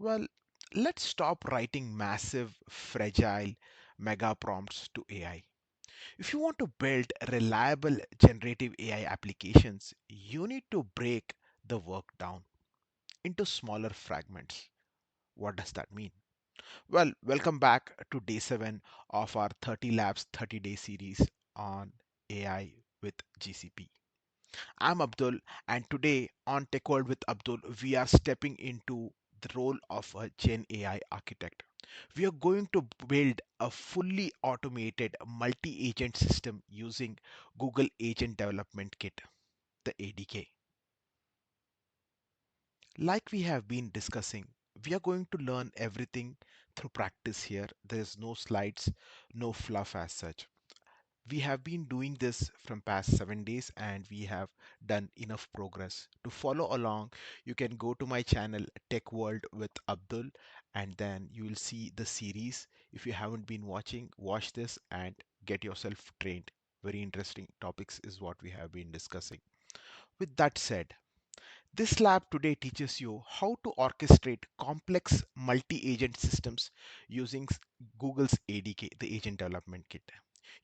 Well, let's stop writing massive, fragile mega prompts to AI. If you want to build reliable generative AI applications, you need to break the work down into smaller fragments. What does that mean? Well, welcome back to day 7 of our 30 Labs 30-day series on AI with GCP. I'm Abdul, and today on Tech World with Abdul, we are stepping into the role of a Gen AI architect. We are going to build a fully automated multi agent system using Google Agent Development Kit, the ADK. Like we have been discussing, we are going to learn everything through practice here. There is no slides, no fluff as such. We have been doing this from past 7 days and we have done enough progress. To follow along, you can go to my channel Tech World with Abdul and then you will see the series. If you haven't been watching, watch this and get yourself trained. Very interesting topics is what we have been discussing. With that said, this lab today teaches you how to orchestrate complex multi-agent systems using Google's ADK, the Agent Development Kit.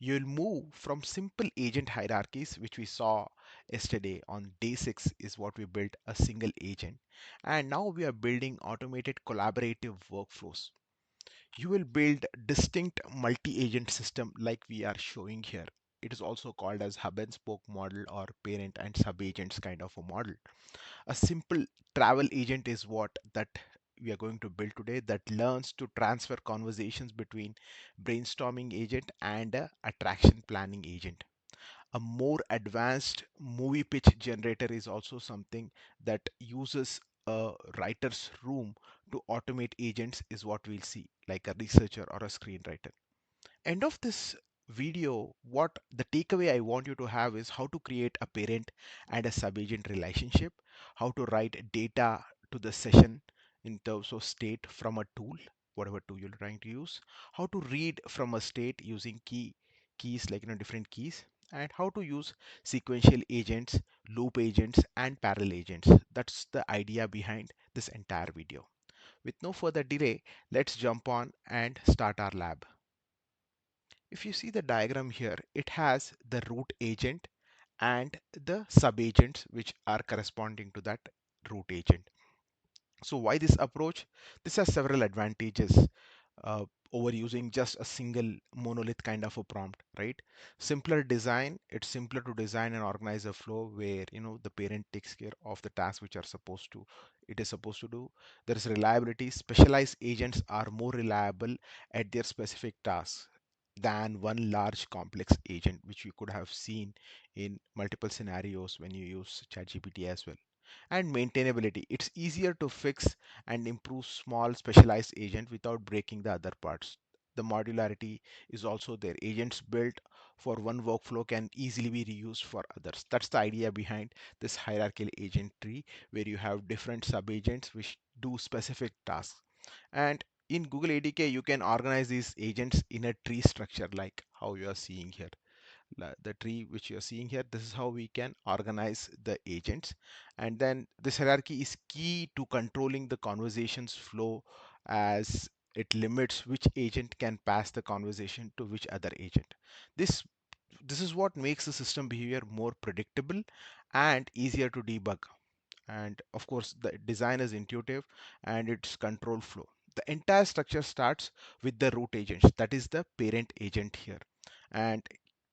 You'll move from simple agent hierarchies, which we saw yesterday on day 6 is what we built a single agent. And now we are building automated collaborative workflows. You will build distinct multi-agent system like we are showing here. It is also called as hub and spoke model or parent and sub agents kind of a model. A simple travel agent is what that we are going to build today that learns to transfer conversations between brainstorming agent and a attraction planning agent. A more advanced movie pitch generator is also something that uses a writer's room to automate agents is what we'll see, like a researcher or a screenwriter. End of this video, what the takeaway I want you to have is how to create a parent and a sub-agent relationship, how to write data to the session in terms of state from a tool, whatever tool you're trying to use, how to read from a state using keys like different keys, and how to use sequential agents, loop agents, and parallel agents. That's the idea behind this entire video. With no further delay, let's jump on and start our lab. If you see the diagram here, it has the root agent and the sub-agents which are corresponding to that root agent. So why this approach? This has several advantages uh, over using just a single monolith kind of a prompt, right? Simpler design, it's simpler to design and organize a flow where the parent takes care of the tasks which are supposed to it is supposed to do. There is reliability. Specialized agents are more reliable at their specific tasks than one large complex agent, which you could have seen in multiple scenarios when you use ChatGPT as well. And maintainability, it's easier to fix and improve small specialized agent without breaking the other parts. The modularity is also there. Agents built for one workflow can easily be reused for others. That's the idea behind this hierarchical agent tree where you have different sub agents which do specific tasks. And in Google ADK, you can organize these agents in a tree structure like how you are seeing here. The tree which you're seeing here, this is how we can organize the agents. And then this hierarchy is key to controlling the conversations flow as it limits which agent can pass the conversation to which other agent. This is what makes the system behavior more predictable and easier to debug. And of course the design is intuitive and it's control flow. The entire structure starts with the root agent, that is the parent agent here. And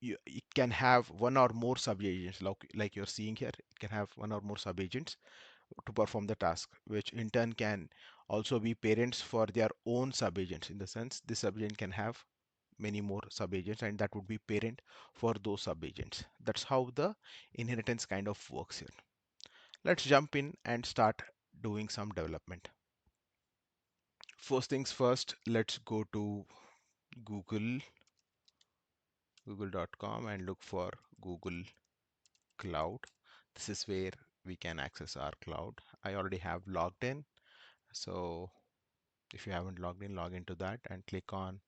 it can have one or more sub agents like you're seeing here. It can have one or more sub agents to perform the task, which in turn can also be parents for their own sub agents. In the sense this sub agent can have many more sub agents and that would be parent for those sub agents. That's how the inheritance kind of works here. Let's jump in and start doing some development. First things first, let's go to Google, google.com and look for Google Cloud. This is where we can access our cloud. I already have logged in. So if you haven't logged in, log into that and click on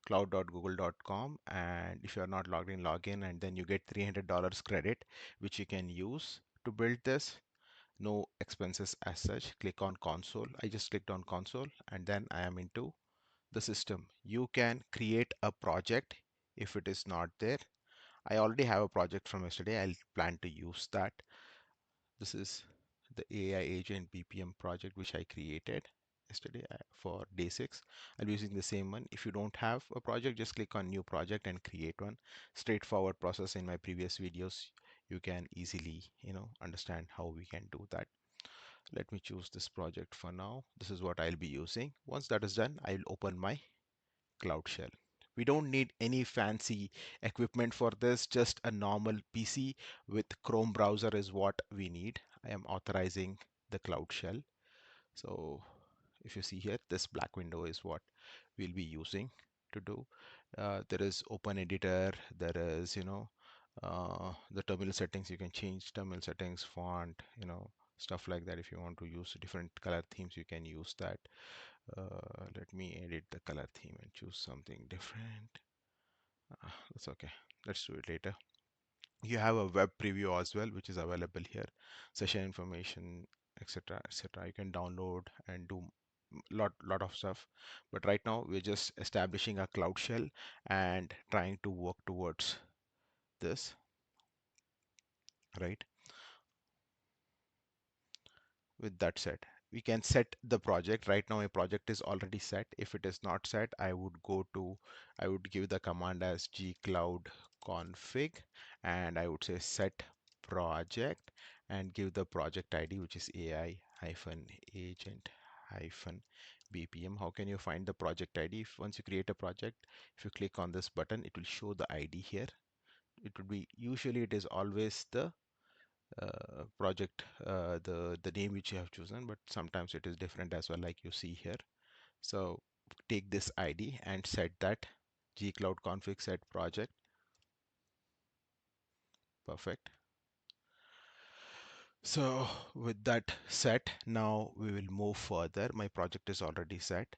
cloud.google.com. And if you're not logged in, log in and then you get $300 credit, which you can use to build this. no expenses as such. Click on console. I just clicked on console and then I am into the system. You can create a project if it is not there. I already have a project from yesterday. I'll plan to use that. This is the AI agent BPM project which I created yesterday for day 6. I'll be using the same one. If you don't have a project, just click on new project and create one. Straightforward process. In my previous videos you can easily understand how we can do that. Let me choose this project for now. This is what I'll be using. Once that is done, I'll open my Cloud Shell. We don't need any fancy equipment for this, just a normal PC with Chrome browser is what we need. I am authorizing the Cloud Shell. So if you see here, this black window is what we'll be using to do. There is open editor, there is, the terminal settings. You can change terminal settings, font, stuff like that. If you want to use different color themes, you can use that. Let me edit the color theme and choose something different. That's okay. Let's do it later. You have a web preview as well, which is available here. Session information, etc., etc. You can download and do lot of stuff. But right now we're just establishing a Cloud Shell and trying to work towards this, right? With that said, we can set the project. Right now my project is already set. If it is not set, I would give the command as gcloud config and I would say set project and give the project ID, which is AI hyphen agent hyphen BPM. How can you find the project ID? If once you create a project, if you click on this button, it will show the ID here. It would be, usually it is always the project, the name which you have chosen, but sometimes it is different as well, like you see here. So take this ID and set that gcloud config set project. Perfect. So with that set, now we will move further. My project is already set.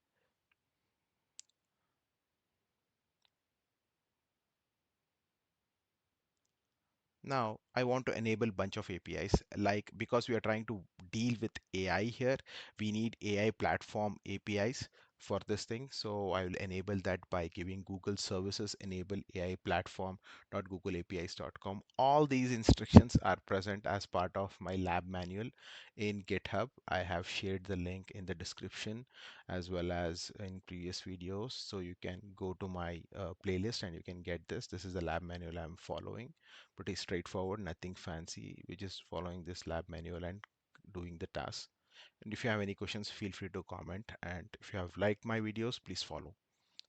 Now I want to enable bunch of APIs, like because we are trying to deal with AI here, we need AI platform APIs for this thing. So I will enable that by giving Google services enable AI platform.googleapis.com. All these instructions are present as part of my lab manual in GitHub. I have shared the link in the description as well as in previous videos. So you can go to my playlist and you can get this. This is the lab manual I'm following. Pretty straightforward, nothing fancy. We're just following this lab manual and doing the task. And if you have any questions, feel free to comment. And if you have liked my videos, please follow.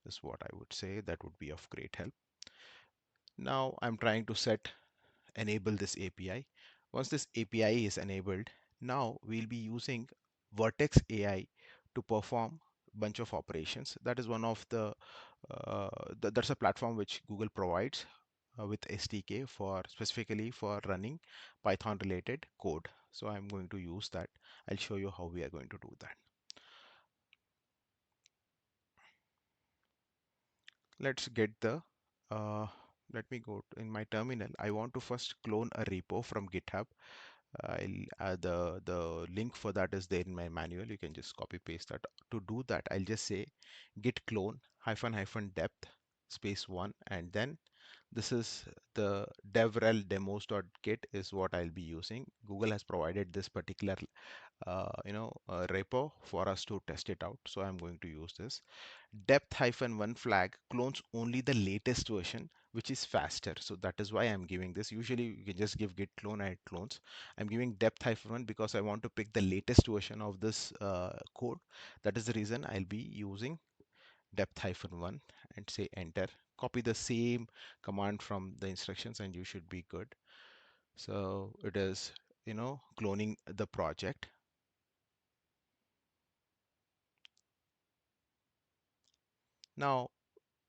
This is what I would say. That would be of great help. Now I'm trying to enable this API. Once this API is enabled, now we'll be using Vertex AI to perform bunch of operations. That is one of that's a platform which Google provides with SDK for specifically for running Python related code. So I'm going to use that. I'll show you how we are going to do that. Let's get the uh, let me go in my terminal. I want to first clone a repo from GitHub. The link for that is there in my manual. You can just copy paste that. To do that, I'll just say git clone hyphen hyphen depth space one, and then this is the devrel demos.git is what I'll be using. Google has provided this particular repo for us to test it out. So I'm going to use this. Depth hyphen one flag clones only the latest version, which is faster. So that is why I'm giving this. Usually you can just give git clone and it clones. I'm giving depth hyphen one because I want to pick the latest version of this code. That is the reason I'll be using depth hyphen one and say enter. Copy the same command from the instructions and you should be good. So it is, cloning the project. Now,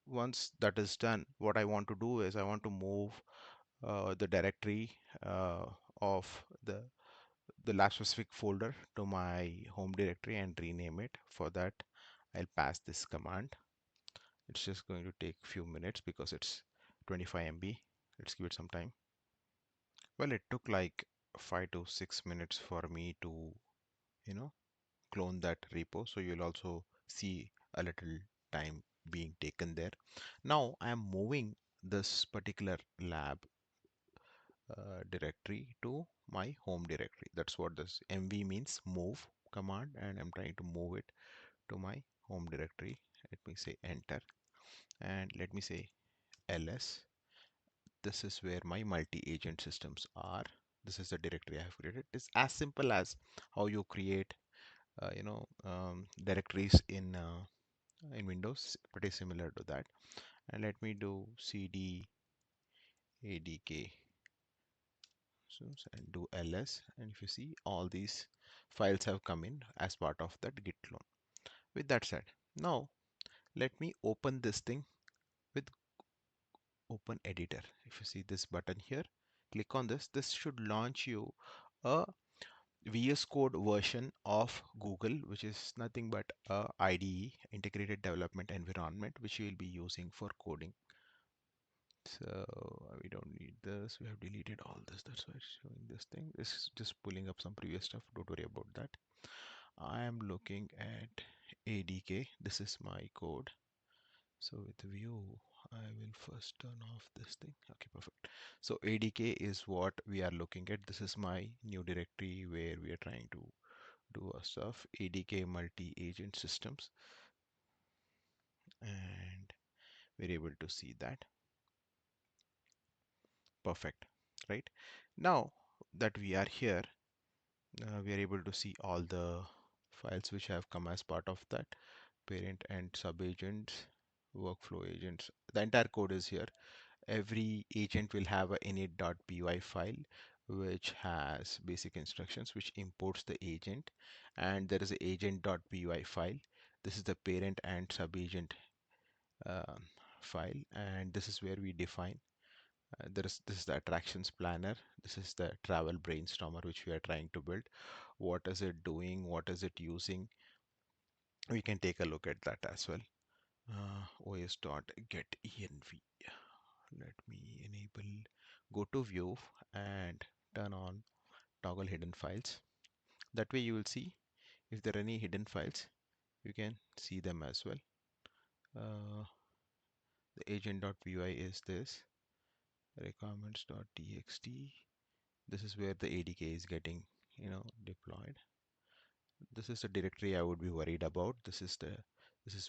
once that is done, what I want to do is I want to move the directory of the lab specific folder to my home directory and rename it. For that, I'll pass this command. It's just going to take a few minutes because it's 25 MB. Let's give it some time. Well, it took like 5 to 6 minutes for me to, you know, clone that repo. So you'll also see a little time being taken there. Now I am moving this particular lab directory to my home directory. That's what this mv means, move command, and I'm trying to move it to my home directory. Let me say enter, and let me say ls. This is where my multi-agent systems are. This is the directory I have created. It's as simple as how you create directories in Windows, pretty similar to that. And let me do cd adk and do ls, and if you see, all these files have come in as part of that git clone. With that said, now let me open this thing with open editor. If you see this button here, click on this. This should launch you a VS Code version of Google, which is nothing but a IDE, integrated development environment, which you will be using for coding. So we don't need this. We have deleted all this. That's why it's showing this thing. This is just pulling up some previous stuff. Don't worry about that. I am looking at ADK. This is my code. So with view, I will first turn off this thing. Okay, perfect. So ADK is what we are looking at. This is my new directory where we are trying to do our stuff. ADK multi-agent systems, and we're able to see that. Perfect, right? Now that we are here, we are able to see all the files which have come as part of that parent and sub agents, workflow agents. The entire code is here. Every agent will have a init.py file which has basic instructions which imports the agent, and there is a agent.py file. This is the parent and sub agent um, file, and this is where we define this is the attractions planner. This is the travel brainstormer which we are trying to build. What is it doing? What is it using? We can take a look at that as well. os.getenv. Let me enable go to view and turn on toggle hidden files. That way you will see if there are any hidden files, you can see them as well. The agent.py is this, requirements.txt. This is where the ADK is getting, deployed. This is the directory I would be worried about. This is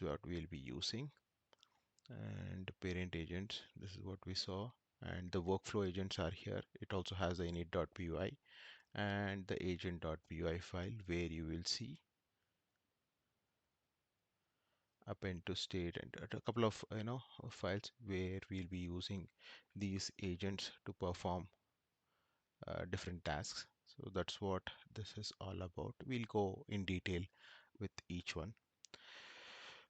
what we'll be using. And parent agents, this is what we saw. And the workflow agents are here. It also has the init.py and the agent.py file where you will see append to state and a couple of files where we'll be using these agents to perform different tasks. So that's what this is all about. We'll go in detail with each one.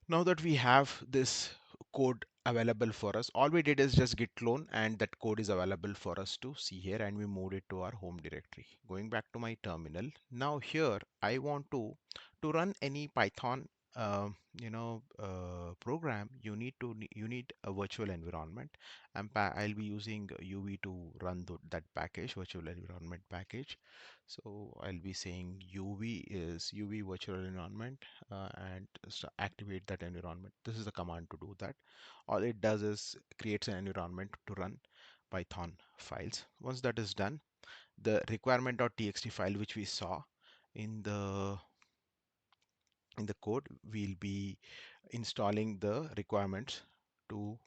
Now that we have this code available for us, all we did is just git clone, and that code is available for us to see here, and we moved it to our home directory. Going back to my terminal, now here I want to run any Python program. You need a virtual environment, and I'll be using UV to run that package, virtual environment package. So I'll be saying UV is UV virtual environment, and activate that environment. This is the command to do that. All it does is creates an environment to run Python files. Once that is done, the requirement.txt file which we saw in the code, we'll be installing the requirements to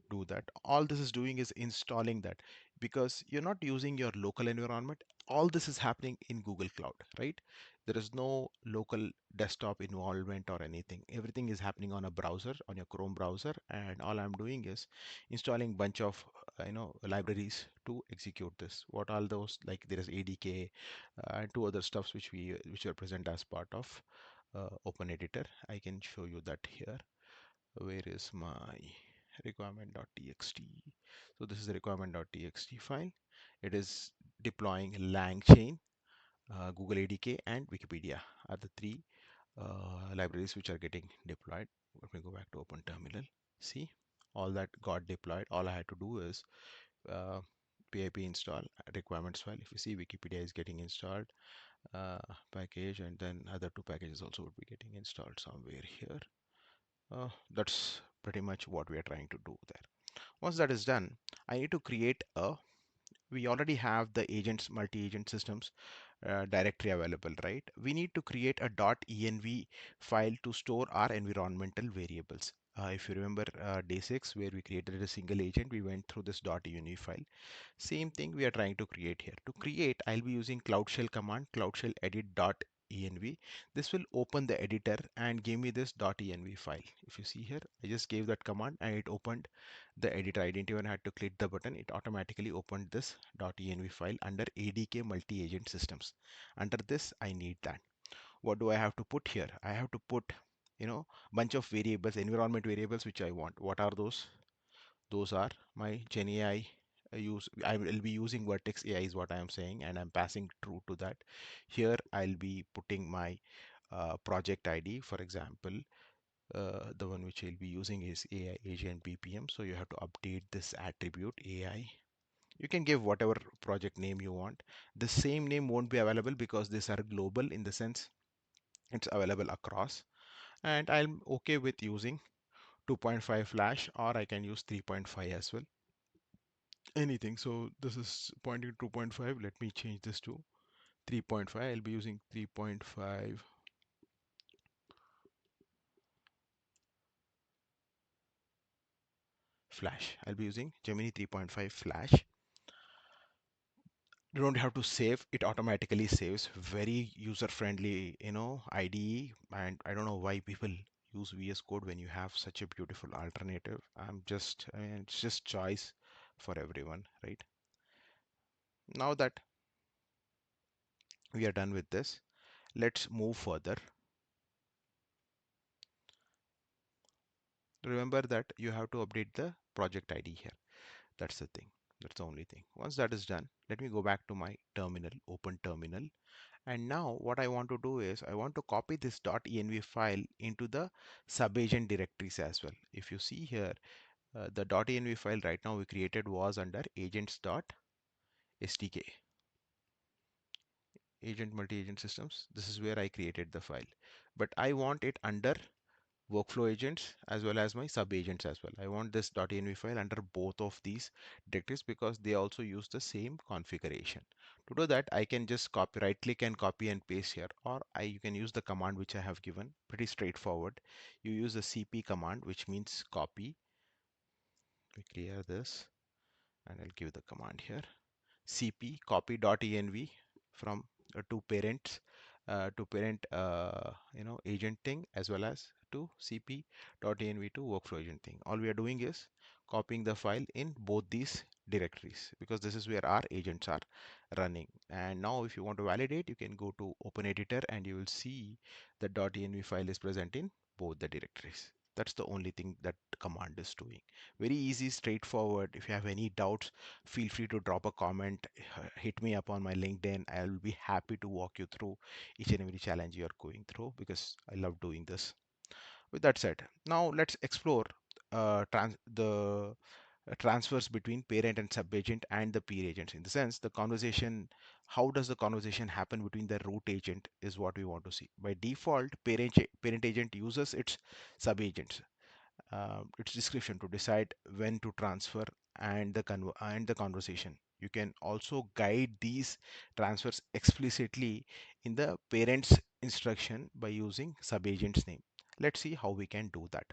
do that. All this is doing is installing that, because you're not using your local environment. All this is happening in Google Cloud, right? There is no local desktop involvement or anything. Everything is happening on a browser, on your Chrome browser, and all I'm doing is installing bunch of libraries to execute this. What are those? Like there is ADK and two other stuffs which are present as part of open editor. I can show you that here. Where is my requirement.txt? So this is the requirement.txt file. It is deploying LangChain, Google ADK, and Wikipedia are the three libraries which are getting deployed. Let me go back to open terminal. See, all that got deployed. All I had to do is uh, pip install requirements file. If you see, Wikipedia is getting installed, package, and then other two packages also would be getting installed somewhere here. That's pretty much what we are trying to do there. Once that is done, I need to create a, we already have the agents, multi-agent systems directory available, right? We need to create a .env file to store our environmental variables. If you remember day 6 where we created a single agent, we went through this .env file. Same thing we are trying to create here. To create, I'll be using Cloud Shell command, Cloud Shell edit.env. This will open the editor and give me this .env file. If you see here, I just gave that command and it opened the editor. I didn't even have to click the button. It automatically opened this .env file under ADK multi-agent systems. Under this, I need that. What do I have to put here? I have to put, bunch of variables, environment variables, which I want. What are those? Those are my Gen AI use. I will be using Vertex AI is what I am saying, and I'm passing true to that. Here I'll be putting my project ID. For example, the one which I'll be using is AI Agent BPM. So you have to update this attribute AI. You can give whatever project name you want. The same name won't be available because these are global in the sense it's available across. And I'm okay with using 2.5 flash, or I can use 3.5 as well. Anything. So this is pointing to 2.5. Let me change this to 3.5. I'll be using 3.5 flash. I'll be using Gemini 3.5 flash. You don't have to save, it automatically saves. Very user friendly, IDE. And I don't know why people use VS Code when you have such a beautiful alternative. I mean, it's just choice for everyone, right? Now that we are done with this, let's move further. Remember that you have to update the project ID here. That's the thing. That's the only thing. Once that is done, let me go back to my terminal, open terminal. And now what I want to do is I want to copy this .env file into the subagent directories as well. If you see here, the .env file right now we created was under agents.sdk, agent multi-agent systems. This is where I created the file, but I want it under workflow agents as well as my sub agents as well. I want this .env file under both of these directories because they also use the same configuration. To do that, I can just copy, right click and copy and paste here, or you can use the command which I have given. Pretty straightforward. You use the cp command, which means copy. We clear this and I'll give the command here. Cp copy.env from to parents to parent agent thing as well as to cp.env to workflow agent thing. All we are doing is copying the file in both these directories because this is where our agents are running. And now if you want to validate, you can go to open editor and you will see the .env file is present in both the directories. That's the only thing that command is doing. Very easy, straightforward. If you have any doubts, feel free to drop a comment, hit me up on my LinkedIn. I'll be happy to walk you through each and every challenge you're going through because I love doing this. With that said, now let's explore the transfers between parent and sub-agent and the peer agents. In the sense, the conversation, how does the conversation happen between the root agent is what we want to see. By default, parent agent uses its sub-agents, its description to decide when to transfer and the conversation. You can also guide these transfers explicitly in the parent's instruction by using subagent's name. Let's see how we can do that.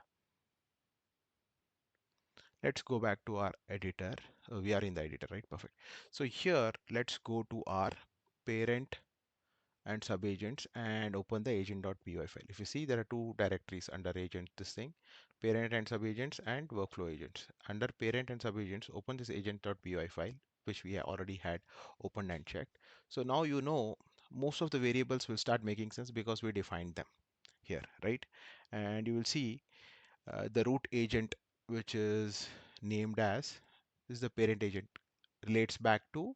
Let's go back to our editor. We are in the editor, right? Perfect. So here, let's go to our parent and subagents and open the agent.py file. If you see, there are two directories under agent, this thing, parent and subagents and workflow agents. Under parent and subagents, open this agent.py file, which we already had opened and checked. So now you know most of the variables will start making sense because we defined them here, right? And you will see the root agent, which is named as, this is the parent agent, relates back to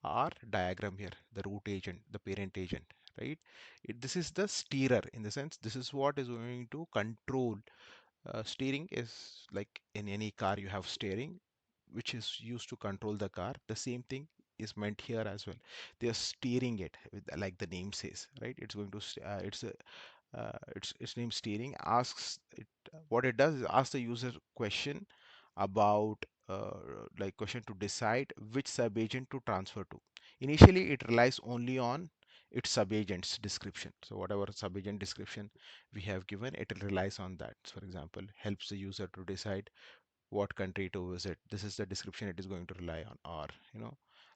our diagram here, the root agent, the parent agent, right? This is the steerer in the sense, this is what is going to control. Steering is like in any car, you have steering. which is used to control the car. The same thing is meant here as well. They are steering it with, like the name says, right? It's going to its name steering asks it, what it does is ask the user question about like question to decide which subagent to transfer to. Initially it relies only on its subagent's description, so whatever subagent description we have given, it relies on that. So for example, helps the user to decide what country to visit. This is the description it is going to rely on, or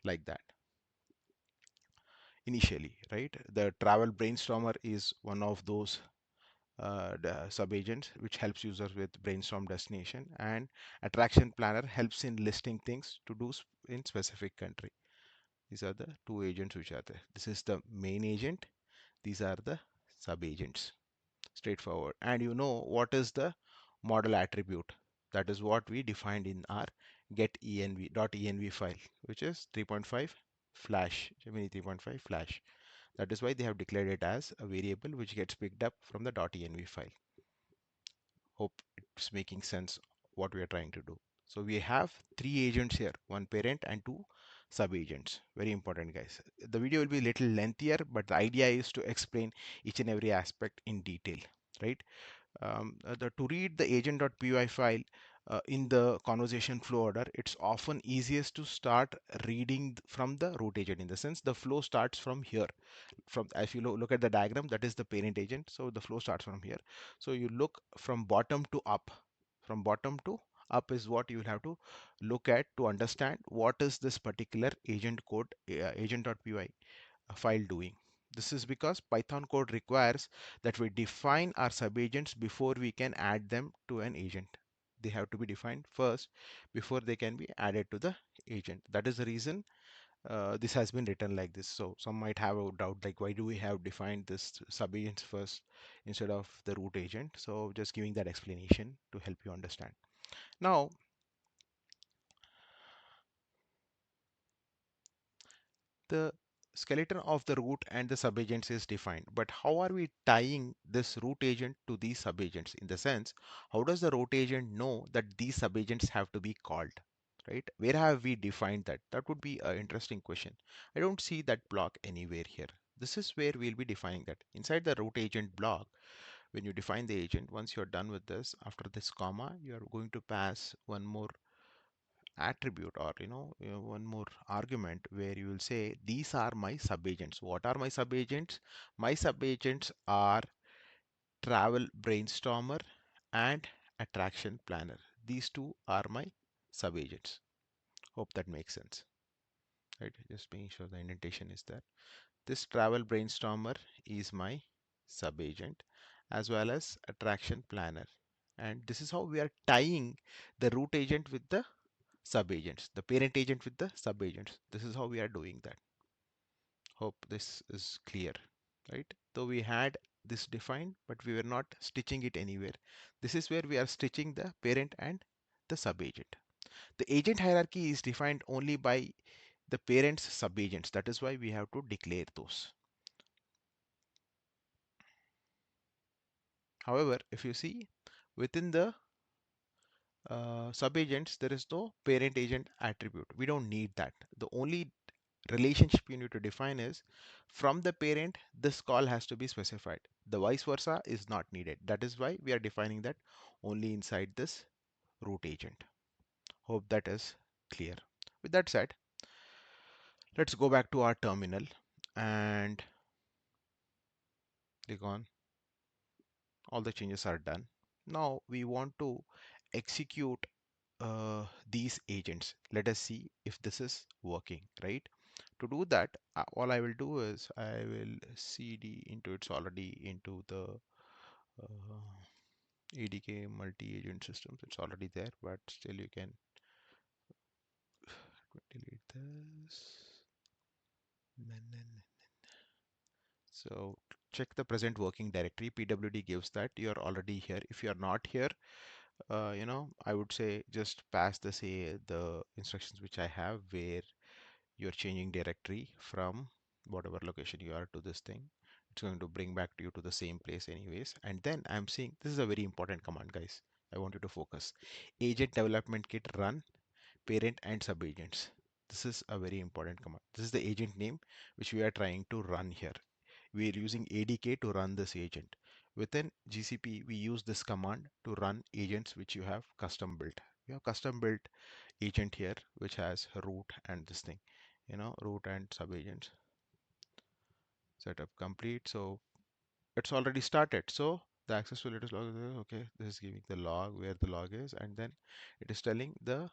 like that initially, right? The travel brainstormer is one of those the subagents which helps users with brainstorm destination, and attraction planner helps in listing things to do in specific country. These are the two agents which are there. This is the main agent, these are the subagents. Straightforward. And you know what is the model attribute? That is what we defined in our get.env file, which is 3.5 flash, Gemini 3.5 flash. That is why they have declared it as a variable which gets picked up from the .env file. Hope it's making sense what we are trying to do. So we have three agents here, one parent and two sub agents. Very important, guys. The video will be a little lengthier, but the idea is to explain each and every aspect in detail, right? To read the agent.py file in the conversation flow order, it's often easiest to start reading from the root agent. In the sense, the flow starts from here. From, if you look at the diagram, that is the parent agent, so the flow starts from here. So you look from bottom to up. From bottom to up is what you will have to look at to understand what is this particular agent code, agent.py file doing. This is because Python code requires that we define our subagents before we can add them to an agent. They have to be defined first before they can be added to the agent. That is the reason this has been written like this. So some might have a doubt, like why do we have defined this subagents first instead of the root agent? So just giving that explanation to help you understand. Now, the skeleton of the root and the subagents is defined, but how are we tying this root agent to these subagents? In the sense, how does the root agent know that these subagents have to be called, right? Where have we defined that? That would be an interesting question. I don't see that block anywhere here. This is where we'll be defining that. Inside the root agent block, when you define the agent, once you're done with this, after this comma, you are going to pass one more attribute, or one more argument where you will say these are my subagents. What are my subagents? My subagents are travel brainstormer and attraction planner. These two are my subagents. Hope that makes sense, right? Just making sure the indentation is there. This travel brainstormer is my subagent, as well as attraction planner, and this is how we are tying the root agent with the subagents, the parent agent with the subagents. This is how we are doing that. Hope this is clear, right? Though we had this defined, but we were not stitching it anywhere. This is where we are stitching the parent and the subagent. The agent hierarchy is defined only by the parent's subagents. That is why we have to declare those. However, if you see within the subagents, there is no parent agent attribute. We don't need that. The only relationship you need to define is from the parent, this call has to be specified. The vice versa is not needed. That is why we are defining that only inside this root agent. Hope that is clear. With that said, let's go back to our terminal and click on all the changes are done. Now we want to execute these agents. Let us see if this is working, right? To do that, all I will do is I will cd into it's already into the ADK multi-agent systems. It's already there, but still you can delete this. So check the present working directory. PWD gives that you're already here. If you're not here, I would say just pass the instructions which I have, where you're changing directory from whatever location you are to this thing. It's going to bring back to you to the same place anyways. And then I'm seeing this is a very important command, guys. I want you to focus. Agent development kit run parent and subagents. This is a very important command. This is the agent name which we are trying to run here. We are using ADK to run this agent. Within GCP, we use this command to run agents which you have custom built. We have custom built agent here which has root and this thing, root and subagents. Setup complete. So it's already started. So the access to latest log, okay, this is giving the log where the log is, and then it is telling the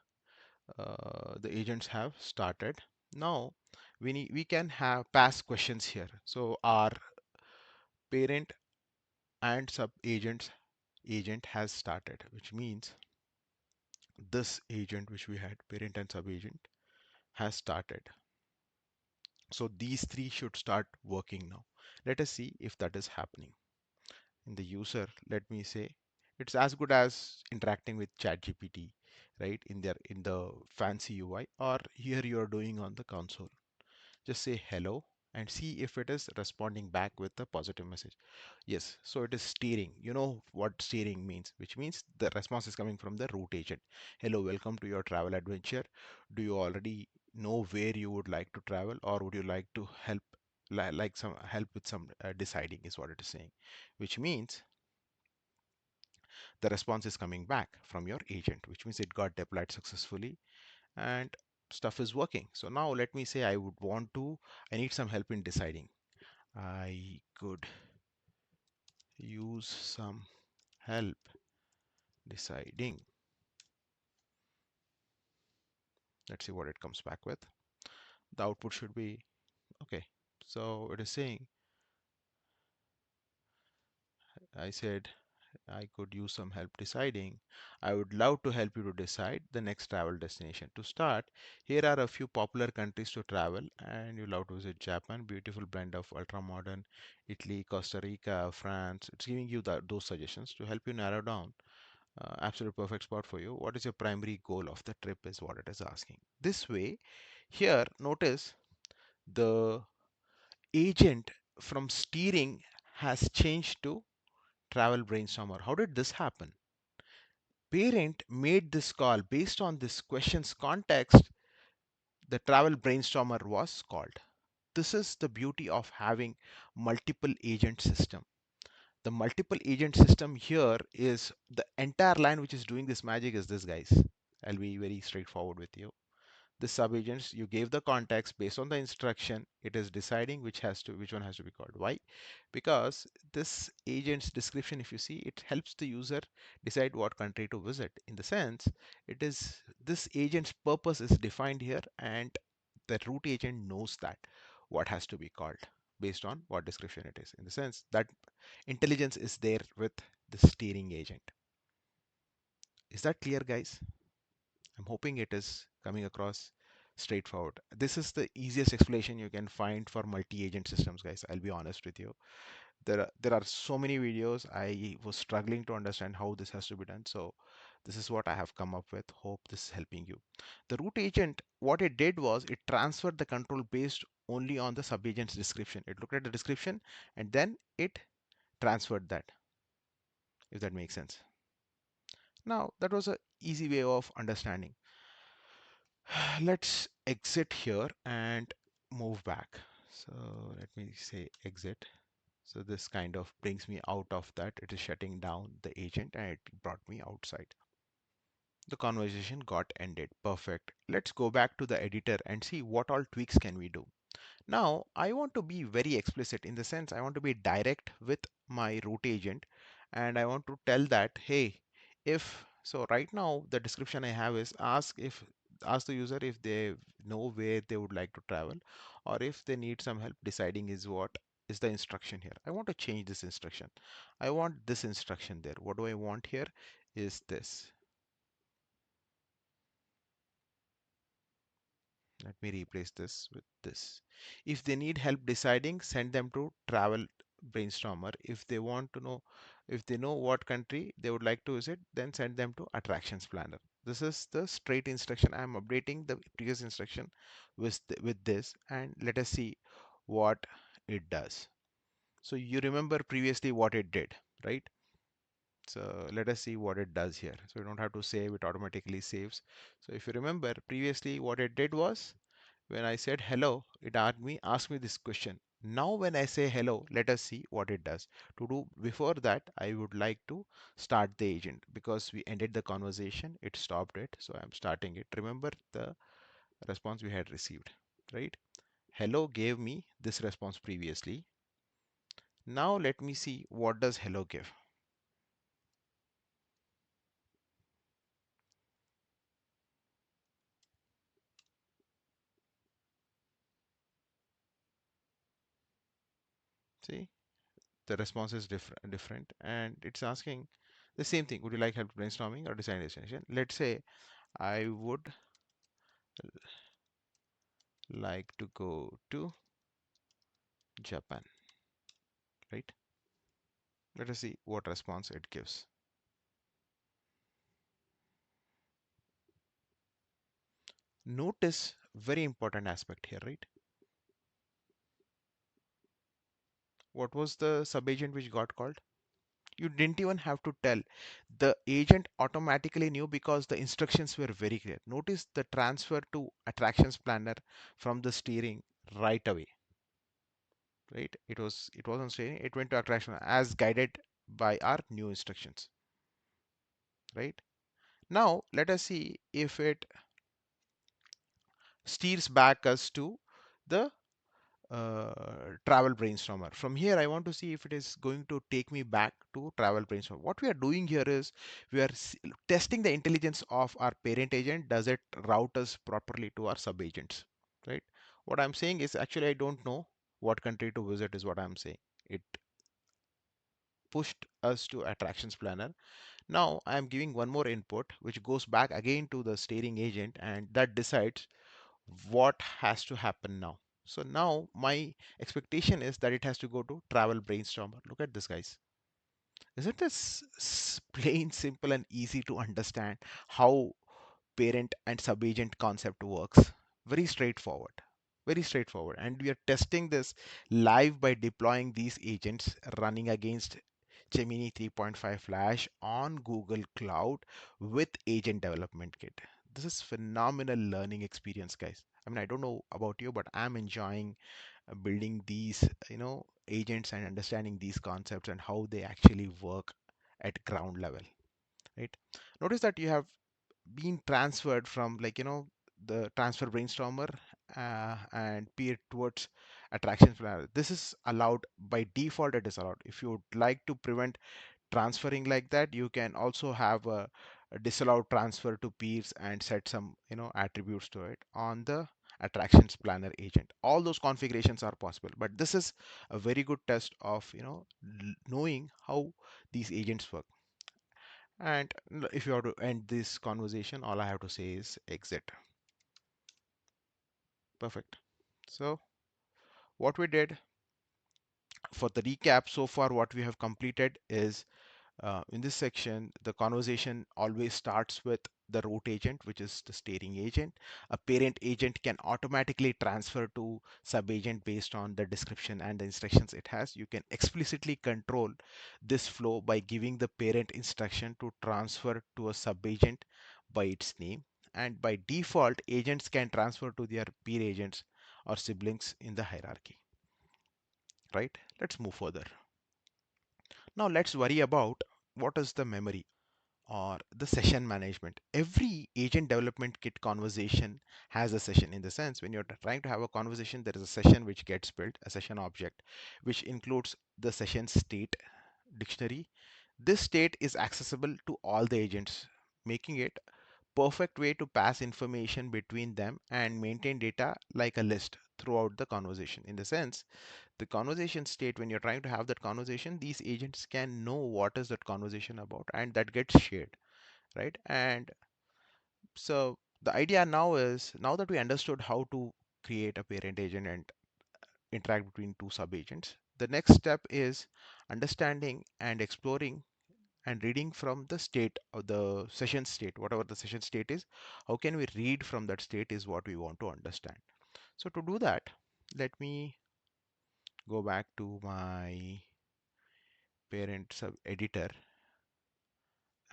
agents have started. Now we can have pass questions here. So our parent and sub agents agent has started, which means this agent which we had parent and sub agent has started. So these three should start working now. Let us see if that is happening. In the user, let me say it's as good as interacting with ChatGPT, right? In the fancy UI, or here you are doing on the console. Just say hello and see if it is responding back with a positive message. Yes, so it is steering. You know what steering means, which means the response is coming from the root agent. Hello, welcome to your travel adventure. Do you already know where you would like to travel, or would you like to help, like some help with some deciding, is what it is saying, which means the response is coming back from your agent, which means it got deployed successfully and stuff is working. So now let me say I need some help in deciding. I could use some help deciding. Let's see what it comes back with. The output should be okay. So it is saying, I said I could use some help deciding. I would love to help you to decide the next travel destination. To start, here are a few popular countries to travel, and you love to visit Japan. Beautiful blend of ultra modern Italy, Costa Rica, France. It's giving you those suggestions to help you narrow down. Absolute perfect spot for you. What is your primary goal of the trip is what it is asking. This way, here, notice the agent from steering has changed to travel brainstormer. How did this happen? Parent made this call based on this question's context. The travel brainstormer was called. This is the beauty of having multiple agent system. The multiple agent system here is the entire line which is doing this magic is this, guys. I'll be very straightforward with you. The subagents, you gave the context based on the instruction, it is deciding which one has to be called. Why? Because this agent's description, if you see, it helps the user decide what country to visit. In the sense, it is this agent's purpose is defined here, and the root agent knows that what has to be called based on what description it is. In the sense that intelligence is there with the steering agent. Is that clear, guys? I'm hoping it is coming across straightforward. This is the easiest explanation you can find for multi-agent systems, guys. I'll be honest with you. There are so many videos. I was struggling to understand how this has to be done. So this is what I have come up with. Hope this is helping you. The root agent, what it did was it transferred the control based only on the subagent's description. It looked at the description and then it transferred that, if that makes sense. Now that was a easy way of understanding. Let's exit here and move back. So let me say exit. So this kind of brings me out of that. It is shutting down the agent and it brought me outside. The conversation got ended. Perfect. Let's go back to the editor and see what all tweaks can we do. Now, I want to be very explicit in the sense I want to be direct with my root agent and I want to tell that, hey, if so right now the description I have is ask the user if they know where they would like to travel or if they need some help deciding is what is the instruction here. I want to change this instruction. I want this instruction there. What do I want here is this. Let me replace this with this. If they need help deciding, send them to travel brainstormer. If they want to know, if they know what country they would like to visit, then send them to attractions planner. This is the straight instruction. I am updating the previous instruction with this, and let us see what it does. So you remember previously what it did, right? So let us see what it does here. So you don't have to save, it automatically saves. So if you remember previously what it did was when I said hello, it asked me this question. Now when I say hello, let us see what it does. To do before that, I would like to start the agent because we ended the conversation, it stopped it. So I'm starting it. Remember the response we had received, right? Hello gave me this response previously. Now let me see what does hello give. See, the response is different and it's asking the same thing. Would you like help brainstorming or design destination? Let's say I would like to go to Japan, right? Let us see what response it gives. Notice very important aspect here, right? What was the subagent which got called? You didn't even have to tell. The agent automatically knew because the instructions were very clear. Notice the transfer to attractions planner from the steering right away, right? It wasn't steering, it went to attraction as guided by our new instructions, right? Now let us see if it steers back us to the travel brainstormer. From here, I want to see if it is going to take me back to travel brainstormer. What we are doing here is we are testing the intelligence of our parent agent. Does it route us properly to our sub agents, right? What I'm saying is actually I don't know what country to visit is what I'm saying. It pushed us to attractions planner. Now I'm giving one more input which goes back again to the steering agent and that decides what has to happen now. So now my expectation is that it has to go to travel brainstormer. Look at this, guys. Isn't this plain simple and easy to understand how parent and subagent concept works? Very straightforward. Very straightforward. And we are testing this live by deploying these agents running against Gemini 3.5 Flash on Google Cloud with Agent Development Kit. This is phenomenal learning experience, guys. I mean, I don't know about you, but I'm enjoying building these, agents and understanding these concepts and how they actually work at ground level, right? Notice that you have been transferred from the transfer brainstormer and peer towards attraction planner. This is allowed by default. It is allowed. If you would like to prevent transferring like that, you can also have a disallowed transfer to peers and set some attributes to it on the attractions planner agent. All those configurations are possible, but this is a very good test of knowing how these agents work. And if you have to end this conversation, all I have to say is exit. Perfect. So what we did for the recap so far, what we have completed is in this section, the conversation always starts with the root agent, which is the steering agent. A parent agent can automatically transfer to sub-agent based on the description and the instructions it has. You can explicitly control this flow by giving the parent instruction to transfer to a sub-agent by its name. And by default, agents can transfer to their peer agents or siblings in the hierarchy, right? Let's move further. Now let's worry about what is the memory or the session management. Every agent development kit conversation has a session. In the sense, when you're trying to have a conversation, there is a session which gets built, a session object, which includes the session state dictionary. This state is accessible to all the agents, making it perfect way to pass information between them and maintain data like a list throughout the conversation. In the sense, the conversation state, when you're trying to have that conversation, these agents can know what is that conversation about and that gets shared, right? And so the idea now is, now that we understood how to create a parent agent and interact between two sub agents, the next step is understanding and exploring and reading from the state of the session state. Whatever the session state is, how can we read from that state is what we want to understand. So to do that, let me go back to my parent sub editor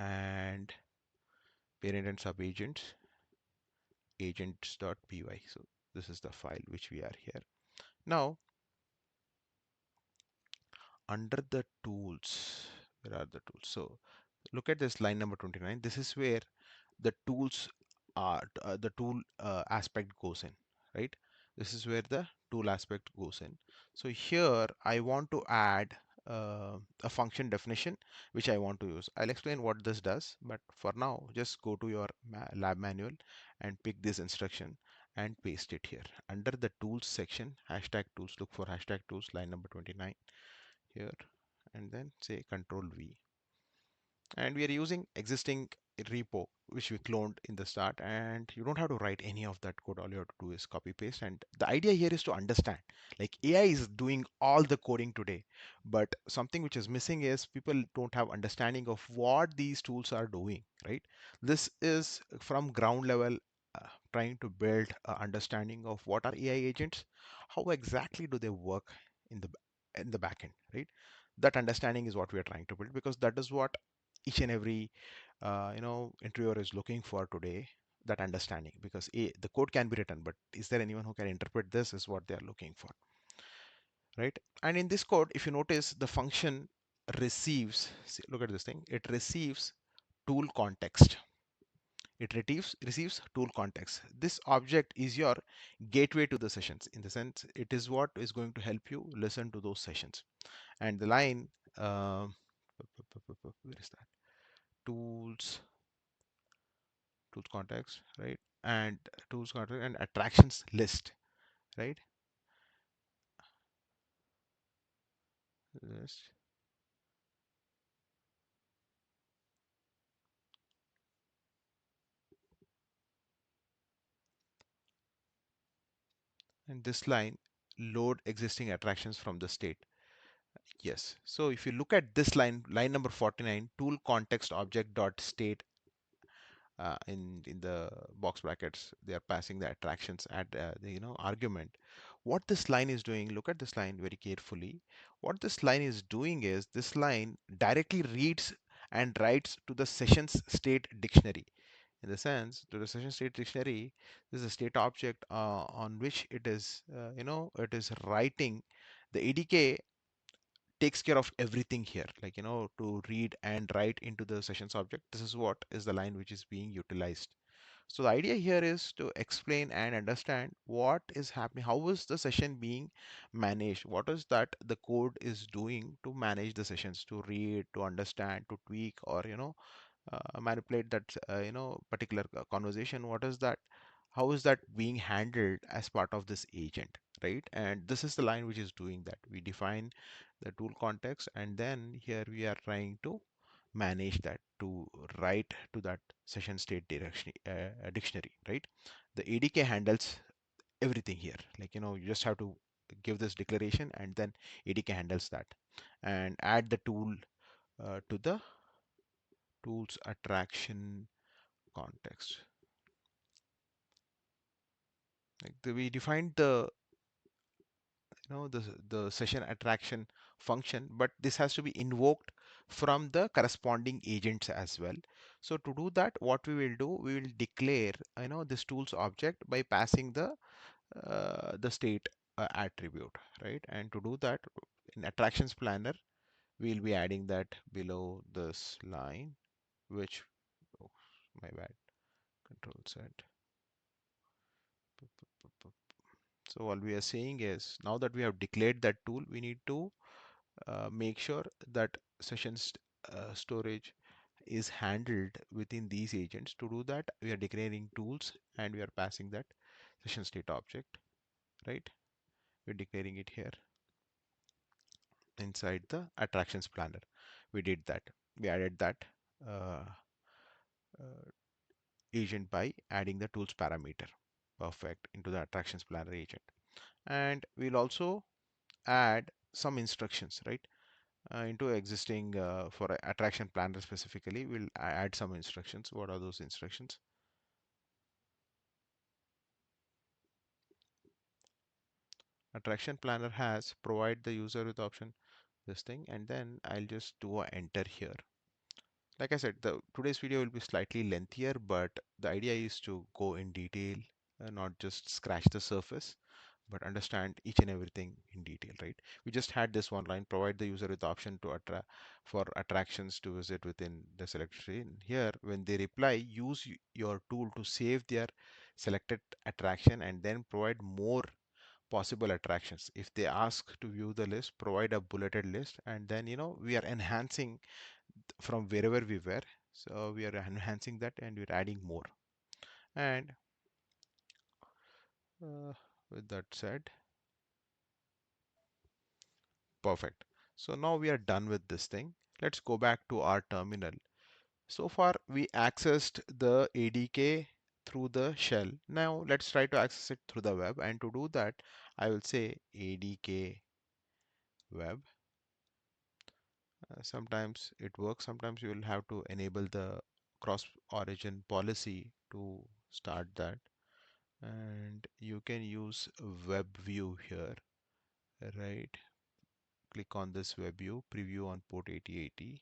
and parent and sub agents, agents.py. So this is the file which we are here. Now, under the tools, where are the tools? So look at this line number 29. This is where the tools are, the tool aspect goes in, right? This is where the tool aspect goes in. So here I want to add a function definition which I want to use. I'll explain what this does, but for now just go to your lab manual and pick this instruction and paste it here under the tools section. Hashtag tools, look for hashtag tools, line number 29 here, and then say control V. And we are using existing repo which we cloned in the start, and you don't have to write any of that code. All you have to do is copy paste, and the idea here is to understand, like AI is doing all the coding today, but something which is missing is people don't have understanding of what these tools are doing, right? This is from ground level, trying to build a understanding of what are AI agents, how exactly do they work in the back end, right? That understanding is what we are trying to build, because that is what each and every interviewer is looking for today, that understanding. Because the code can be written, but is there anyone who can interpret this, is what they are looking for, right? And in this code, if you notice, the function receives, see, look at this thing, it receives tool context. It receives tool context. This object is your gateway to the sessions, in the sense it is what is going to help you listen to those sessions. And the line, where is that, tools, tools context, right? And tools context and attractions list, right? List. And this line, load existing attractions from the state. Yes. So if you look at this line, line number 49, tool context object dot state, in the box brackets, they are passing the attractions at the argument. What this line is doing, look at this line very carefully. What this line is doing is, this line directly reads and writes to the sessions state dictionary. In the sense, to the session state dictionary, this is a state object on which it is it is writing. The ADK takes care of everything here, like to read and write into the sessions object. This is what is the line which is being utilized. So the idea here is to explain and understand what is happening, how is the session being managed, what is that the code is doing to manage the sessions, to read, to understand, to tweak, or manipulate that particular conversation. What is that, how is that being handled as part of this agent, right? And this is the line which is doing that. We define the tool context, and then here we are trying to manage that, to write to that session state direction dictionary, right? The ADK handles everything here, like you just have to give this declaration, and then ADK handles that, and add the tool to the tools attraction context. Like we defined the the session attraction function, but this has to be invoked from the corresponding agents as well. So to do that, what we will do, we will declare this tools object by passing the state attribute, right? And to do that, in attractions planner, we'll be adding that below this line, which, oh, my bad, control set. So what we are saying is, now that we have declared that tool, we need to make sure that sessions storage is handled within these agents. To do that, we are declaring tools and we are passing that session state object, right? We're declaring it here inside the attractions planner. We did that. We added that uh, uh, agent by adding the tools parameter. Perfect, into the attractions planner agent. And we'll also add some instructions, right? Into existing for attraction planner specifically, we'll add some instructions. What are those instructions? Attraction planner has provide the user with option this thing, and then I'll just do a enter here. Like I said, the today's video will be slightly lengthier, but the idea is to go in detail, not just scratch the surface, but understand each and everything in detail, right? We just had this one line: provide the user with the option to attract for attractions to visit within the selected scene. Here, when they reply, use your tool to save their selected attraction and then provide more possible attractions. If they ask to view the list, provide a bulleted list, and then we are enhancing from wherever we were. So we are enhancing that and we're adding more. And uh, with that said, perfect. So now we are done with this thing. Let's go back to our terminal. So far we accessed the ADK through the shell. Now let's try to access it through the web. And to do that, I will say ADK web. Sometimes it works. Sometimes you will have to enable the cross origin policy to start that. And you can use web view here, right? Click on this web view, preview on port 8080.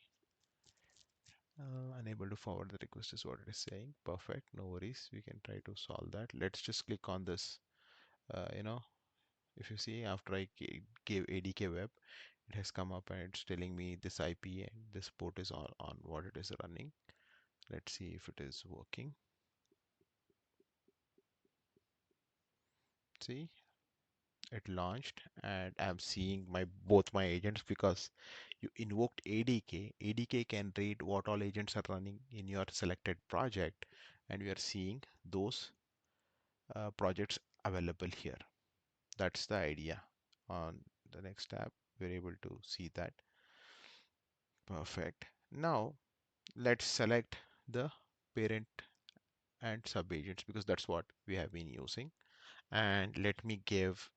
Unable to forward the request is what it is saying. Perfect, no worries. We can try to solve that. Let's just click on this. If you see, after I gave ADK web, it has come up and it's telling me this IP and this port is on what it is running. Let's see if it is working. See, it launched and I'm seeing both my agents because you invoked ADK. ADK can read what all agents are running in your selected project, and we are seeing those projects available here. That's the idea. On the next tab, we're able to see that. Perfect. Now let's select the parent and sub agents because that's what we have been using. And let me give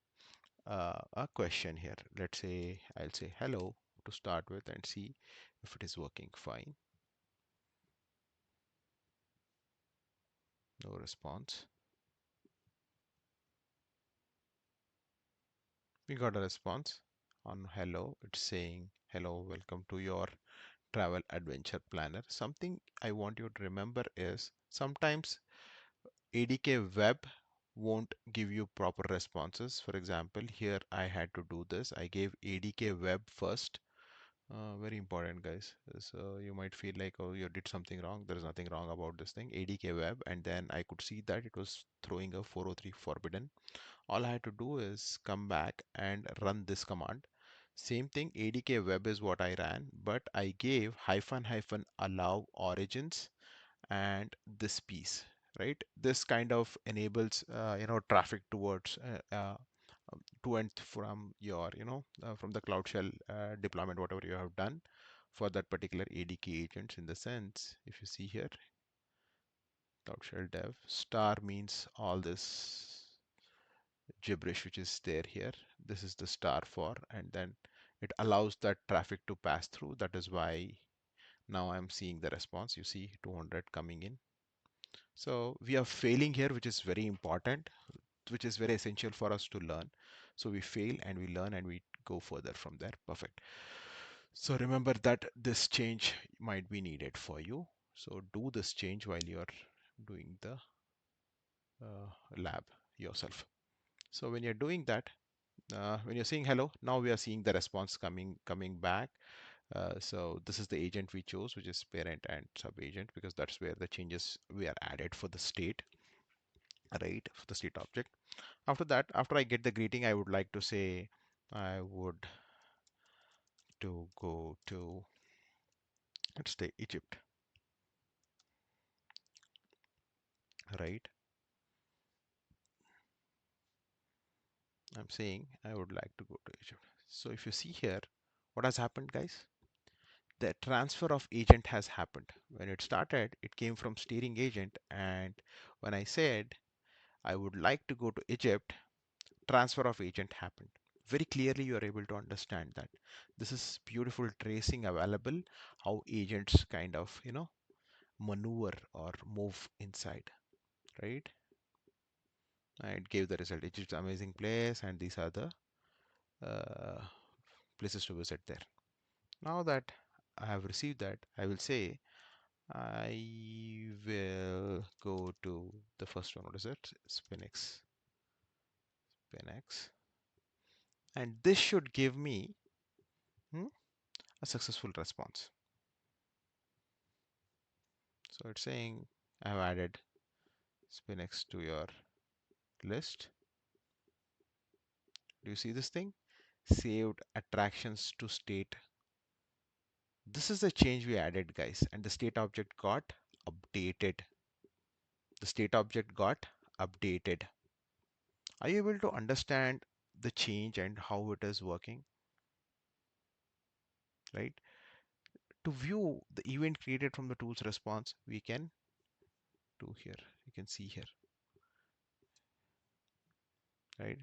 a question here. Let's say I'll say hello to start with and see if it is working fine. No response. We got a response on hello. It's saying hello, welcome to your travel adventure planner. Something I want you to remember is sometimes ADK web won't give you proper responses. For example, here I had to do this. I gave ADK web first. Very important, guys. So you might feel like, oh, you did something wrong. There is nothing wrong about this thing. ADK web, and then I could see that it was throwing a 403 forbidden. All I had to do is come back and run this command. Same thing, ADK web is what I ran, but I gave hyphen hyphen allow origins and this piece, right? This kind of enables traffic towards to and from your from the Cloud Shell deployment, whatever you have done for that particular ADK agents. In the sense, if you see here, Cloud Shell dev star means all this gibberish which is there here. This is the star for, and then it allows that traffic to pass through. That is why now I'm seeing the response. You see 200 coming in. So we are failing here, which is very important, which is very essential for us to learn. So we fail and we learn and we go further from there. Perfect. So remember that this change might be needed for you. So do this change while you're doing the lab yourself. So when you're doing that, when you're saying hello, now we are seeing the response coming back. So this is the agent we chose, which is parent and sub agent, because that's where the changes we are added for the state, right? For the state object. After that, after I get the greeting, I would like to say I would to go to, let's say, Egypt, right? I'm saying I would like to go to Egypt. So if you see here, what has happened, guys? The transfer of agent has happened. When it started, it came from steering agent, and when I said I would like to go to Egypt, transfer of agent happened. Very clearly, you are able to understand that. This is beautiful tracing available, how agents kind of, maneuver or move inside, right? And it gave the result. Egypt's amazing place, and these are the uh, places to visit there. Now that I have received that, I will say I will go to the first one. What is it? Spinx. Spinx. And this should give me a successful response. So it's saying I've added Spinx to your list. Do you see this thing? Saved attractions to state. This is the change we added, guys, and the state object got updated. The state object got updated. Are you able to understand the change and how it is working, right? To view the event created from the tool's response, we can do here. You can see here, right?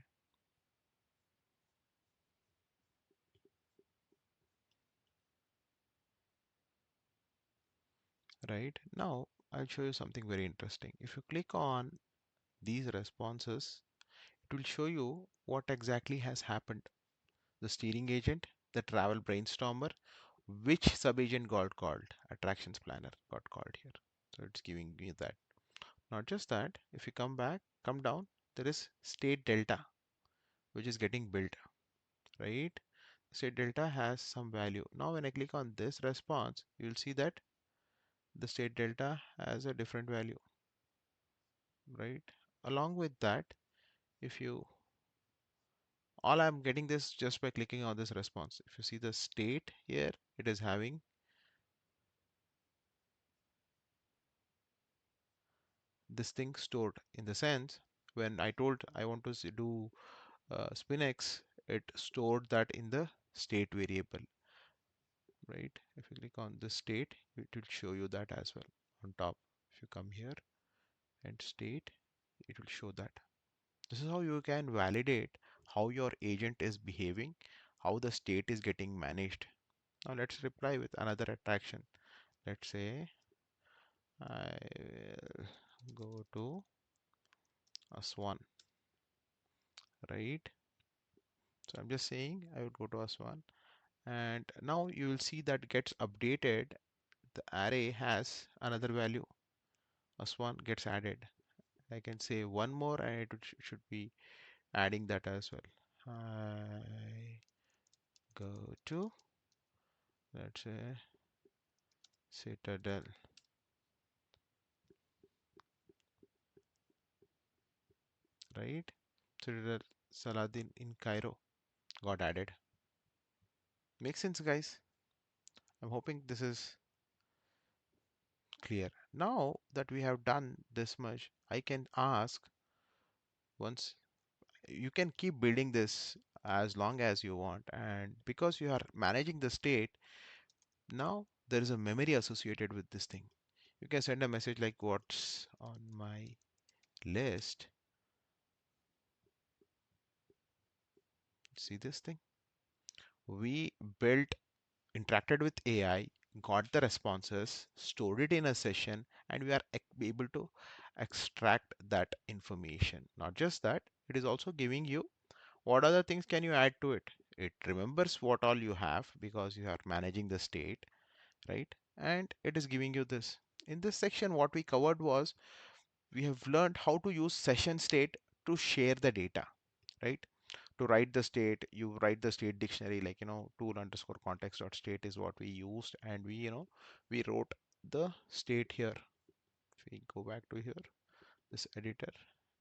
Right. Now, I'll show you something very interesting. If you click on these responses, it will show you what exactly has happened. The steering agent, the travel brainstormer, which sub-agent got called, attractions planner got called here. So it's giving me that. Not just that, if you come down, there is state delta, which is getting built, right? State delta has some value. Now, when I click on this response, you'll see that the state delta has a different value, right? Along with that, if you all I'm getting this just by clicking on this response. If you see the state here, it is having this thing stored in the sense when I told I want to do spinx, it stored that in the state variable, right? If you click on the state, it will show you that as well on top. If you come here and state, it will show that. This is how you can validate how your agent is behaving, how the state is getting managed. Now let's reply with another attraction. Let's say I will go to Aswan, right? So I'm just saying I would go to Aswan, and now you will see that gets updated. The array has another value. Aswan gets added. I can say one more, and it should be adding that as well. I go to, let's say, Citadel, right? Citadel Saladin in Cairo got added. Makes sense, guys? I'm hoping this is clear. Now that we have done this much, I can ask once you can keep building this as long as you want. And because you are managing the state, now there is a memory associated with this thing. You can send a message like what's on my list. See this thing? We built, interacted with AI, got the responses, stored it in a session, and we are able to extract that information. Not just that, it is also giving you what other things can you add to it. It remembers what all you have because you are managing the state, right? And it is giving you this. In this section, what we covered was we have learned how to use session state to share the data, right? To write the state, you write the state dictionary, like, tool underscore context dot state is what we used, and we wrote the state here. If we go back to here, this editor,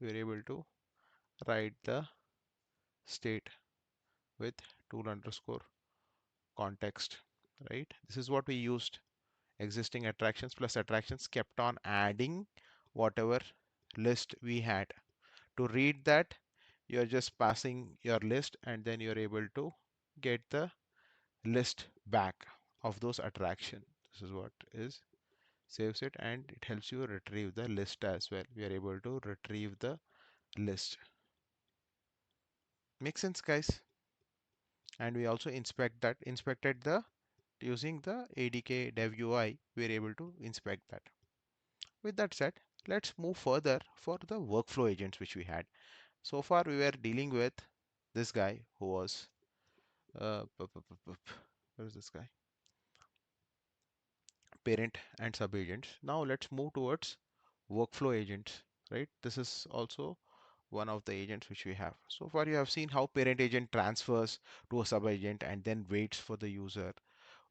we are able to write the state with tool underscore context, right? This is what we used. Existing attractions plus attractions kept on adding whatever list we had. To read that, you're just passing your list and then you're able to get the list back of those attraction. This is what is saves it, and it helps you retrieve the list as well. We are able to retrieve the list. Makes sense, guys? And we also inspected the using the ADK dev UI, we are able to inspect that. With that said, let's move further for the workflow agents which we had. So far, we were dealing with this guy who was, where is this guy? parent and sub agents. Now let's move towards workflow agents, right? This is also one of the agents which we have. So far you have seen how parent agent transfers to a sub agent and then waits for the user.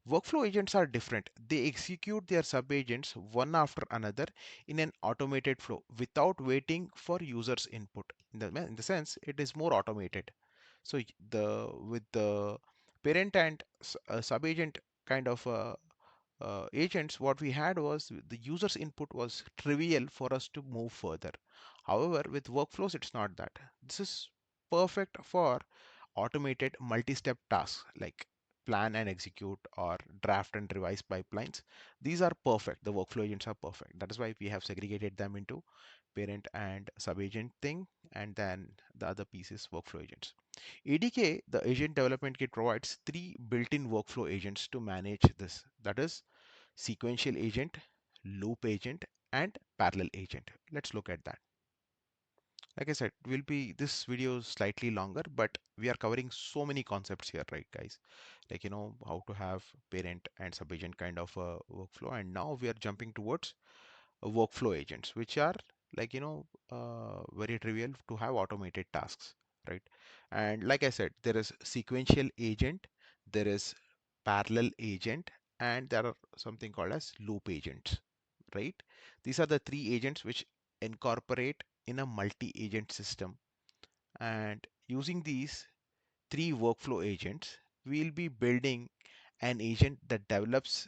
Workflow agents are different. They execute their sub agents one after another in an automated flow without waiting for users input. In the sense it is more automated. So the with the parent and sub agent kind of agents, what we had was the user's input was trivial for us to move further. However, with workflows, it's not that. This is perfect for automated multi-step tasks like plan and execute or draft and revise pipelines. These are perfect. The workflow agents are perfect. That is why we have segregated them into parent and sub-agent thing, and then the other piece is workflow agents. ADK, the Agent Development Kit, provides three built-in workflow agents to manage this. That is sequential agent, loop agent, and parallel agent. Let's look at that. Like I said, will be this video is slightly longer, but we are covering so many concepts here, right, guys? Like, how to have parent and sub agent kind of a workflow. And now we are jumping towards workflow agents, which are like, very trivial to have automated tasks, right? And like I said, there is sequential agent, there is parallel agent, and there are something called as loop agents, right? These are the three agents which incorporate in a multi-agent system. And using these three workflow agents, we'll be building an agent that develops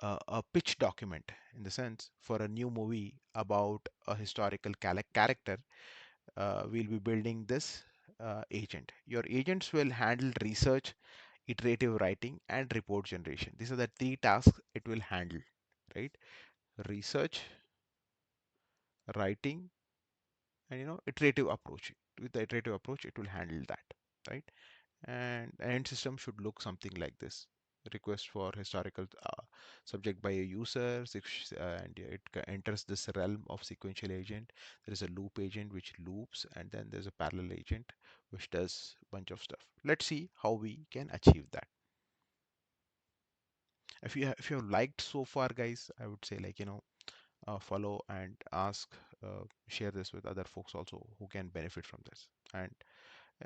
a pitch document, in the sense for a new movie about a historical character. We'll be building this agent. Your agents will handle research, iterative writing, and report generation. These are the three tasks it will handle, right? Research, writing, and iterative approach. With the iterative approach, it will handle that, right? And an end system should look something like this. Request for historical subject by a user, and it enters this realm of sequential agent. There is a loop agent which loops, and then there's a parallel agent which does a bunch of stuff. Let's see how we can achieve that. If you have liked so far, guys, I would say, like, follow and ask, share this with other folks also who can benefit from this. And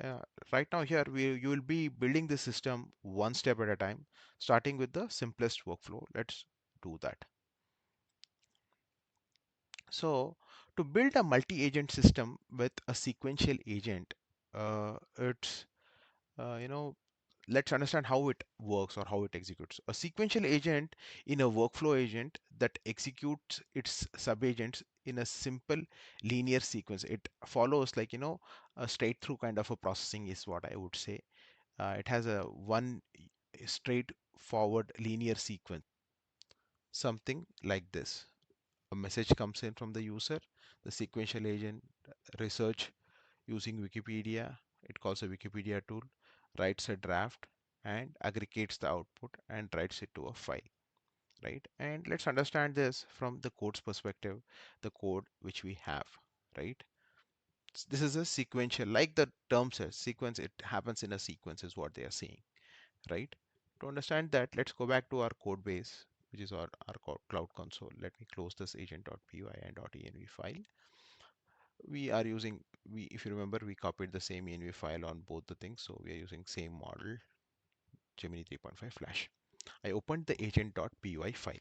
uh, right now here you will be building the system one step at a time, starting with the simplest workflow. Let's do that. So to build a multi-agent system with a sequential agent, it's let's understand how it works or how it executes. A sequential agent in a workflow agent that executes its subagents in a simple linear sequence. It follows, like, a straight through kind of a processing is what I would say. It has a one straightforward linear sequence, something like this. A message comes in from the user, the sequential agent research using Wikipedia, it calls a Wikipedia tool, writes a draft and aggregates the output and writes it to a file, right? And let's understand this from the code's perspective, the code which we have, right? This is a sequential, like the term says, sequence, it happens in a sequence is what they are saying, right? To understand that, let's go back to our code base, which is our cloud console. Let me close this agent.py and .env file. We are using, if you remember, we copied the same env file on both the things. So we are using same model, Gemini 3.5 Flash. I opened the agent.py file.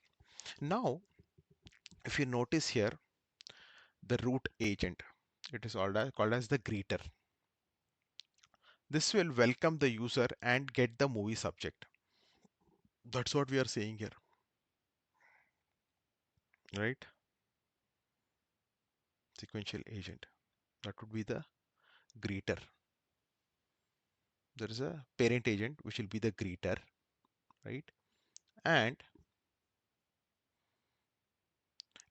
Now, if you notice here, the root agent, it is called as the greeter. This will welcome the user and get the movie subject. That's what we are saying here, right? Sequential agent. That would be the greeter. There is a parent agent which will be the greeter, right? And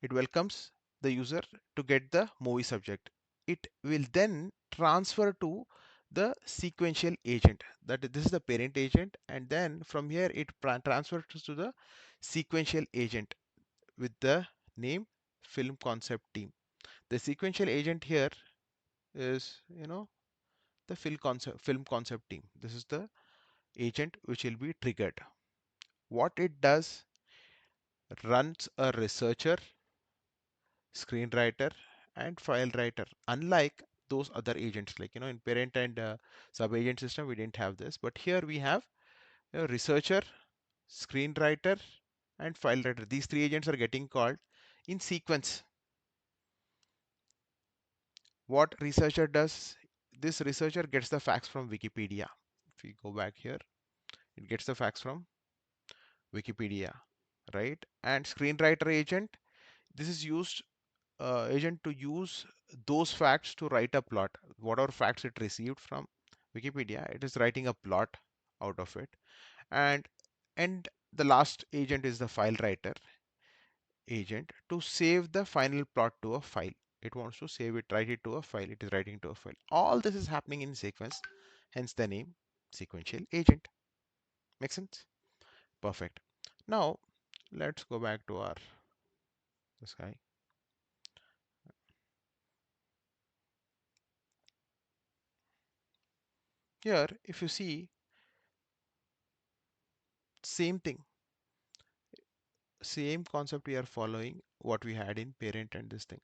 it welcomes the user to get the movie subject. It will then transfer to the sequential agent. This is the parent agent, and then from here it transfers to the sequential agent with the name film concept team. The sequential agent here is, the film concept team. This is the agent which will be triggered. What it does, runs a researcher, screenwriter, and file writer. Unlike those other agents, like in parent and sub agent system, we didn't have this, but here we have a researcher, screenwriter, and file writer. These three agents are getting called in sequence. What researcher does? This researcher gets the facts from Wikipedia. If we go back here, it gets the facts from Wikipedia, right? And screenwriter agent, this is used agent to use those facts to write a plot. Whatever facts it received from Wikipedia, it is writing a plot out of it. And and the last agent is the file writer agent to save the final plot to a file. It wants to save it, write it to a file. It is writing to a file. All this is happening in sequence, hence the name sequential agent. Make sense? Perfect. Now let's go back to our this guy. Here, if you see, same thing, same concept we are following what we had in parent and this thing.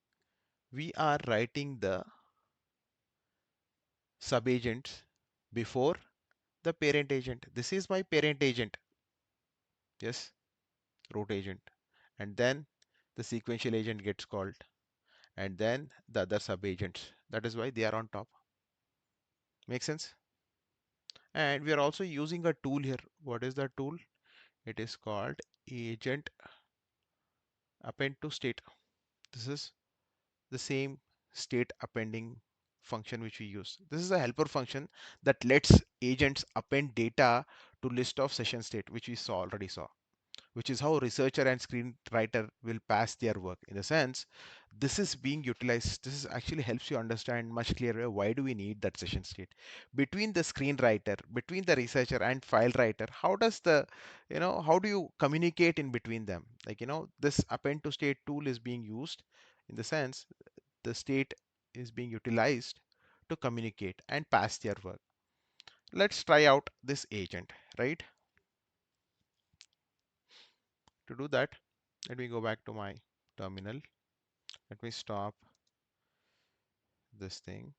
We are writing the sub-agents before the parent agent. This is my parent agent. Yes, root agent. And then the sequential agent gets called. And then the other sub-agents. That is why they are on top. Make sense? And we are also using a tool here. What is the tool? It is called agent append to state. This is the same state appending function which we use. This is a helper function that lets agents append data to list of session state, which we already saw, which is how researcher and screenwriter will pass their work. In the sense, this is being utilized. This is actually helps you understand much clearer why do we need that session state between the screenwriter, between the researcher and file writer. How does the, how do you communicate in between them? Like, this append to state tool is being used in the sense the state is being utilized to communicate and pass their work. Let's try out this agent, right? To do that, let me go back to my terminal. Let me stop this thing,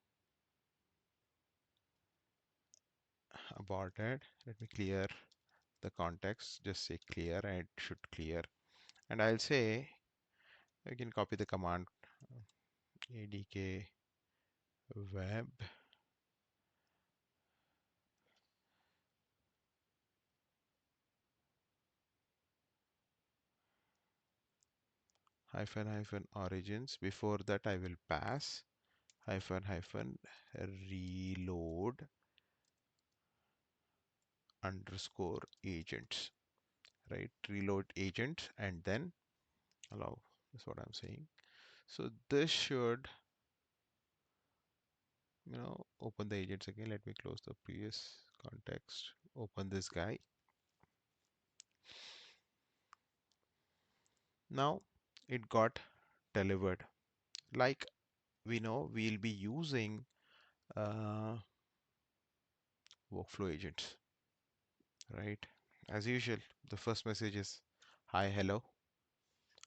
aborted. Let me clear the context, just say clear and it should clear. And I'll say, I can copy the command ADK web hyphen hyphen origins. Before that, I will pass hyphen hyphen reload underscore agents, right? Reload agents and then allow. That's what I'm saying. So this should, open the agents again. Let me close the previous context, open this guy. Now it got delivered. Like we know, we'll be using uh, workflow agents, right? As usual, the first message is hi, hello,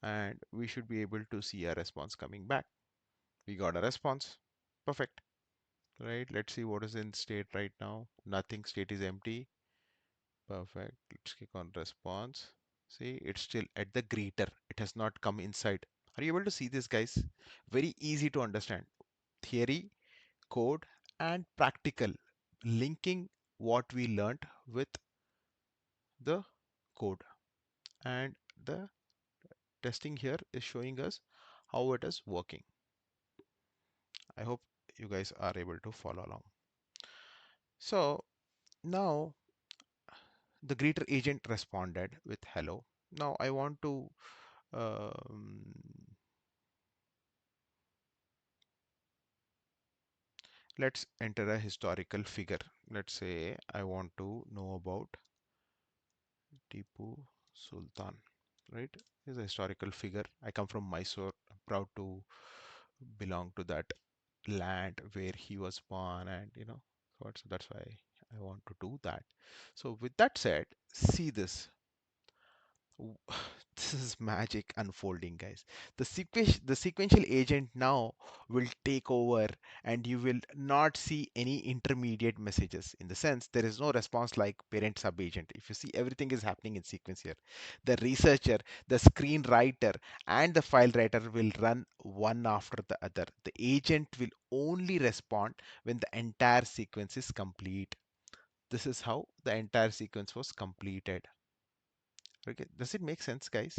and we should be able to see a response coming back. We got a response. Perfect, right? Let's see what is in state right now. Nothing, state is empty. Perfect. Let's click on response. See, it's still at the greeter. It has not come inside. Are you able to see this, guys? Very easy to understand. Theory, code, and practical. Linking what we learned with the code. And the testing here is showing us how it is working. I hope you guys are able to follow along. So now the greeter agent responded with hello. Now I want to um, let's enter a historical figure. Let's say I want to know about Tipu Sultan, right? He's a historical figure. I come from Mysore. I'm proud to belong to that land where he was born, and so that's why I want to do that. So with that said, see this. This is magic unfolding, guys. The sequential agent now will take over, and you will not see any intermediate messages. In the sense, there is no response like parent sub agent. If you see, everything is happening in sequence here. The researcher, the screenwriter, and the file writer will run one after the other. The agent will only respond when the entire sequence is complete. This is how the entire sequence was completed. Okay, does it make sense, guys?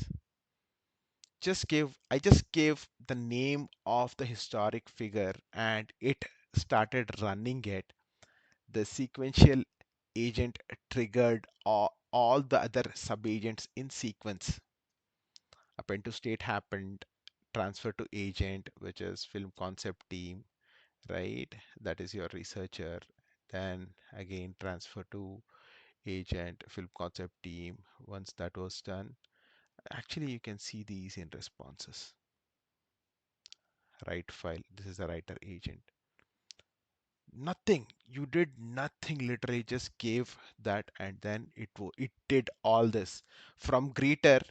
I just gave the name of the historic figure and it started running it. The sequential agent triggered all the other sub-agents in sequence. Append to state happened, transfer to agent, which is film concept team, right? That is your researcher. Then again transfer to agent, film concept team. Once that was done, actually you can see these in responses. Write file. This is the writer agent. Nothing. You did nothing. Literally just gave that, and then it did all this. From greeter,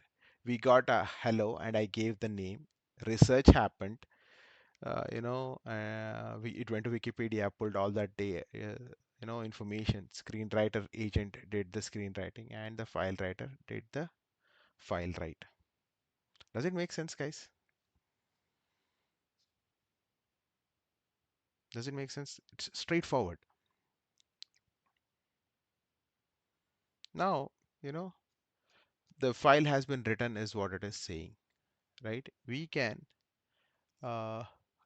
we got a hello, and I gave the name. Research happened. It went to Wikipedia, pulled all that day, information. Screenwriter agent did the screenwriting, and the file writer did the file write. Does it make sense, guys? Does it make sense? It's straightforward. Now, you know, the file has been written is what it is saying, right? We can, uh,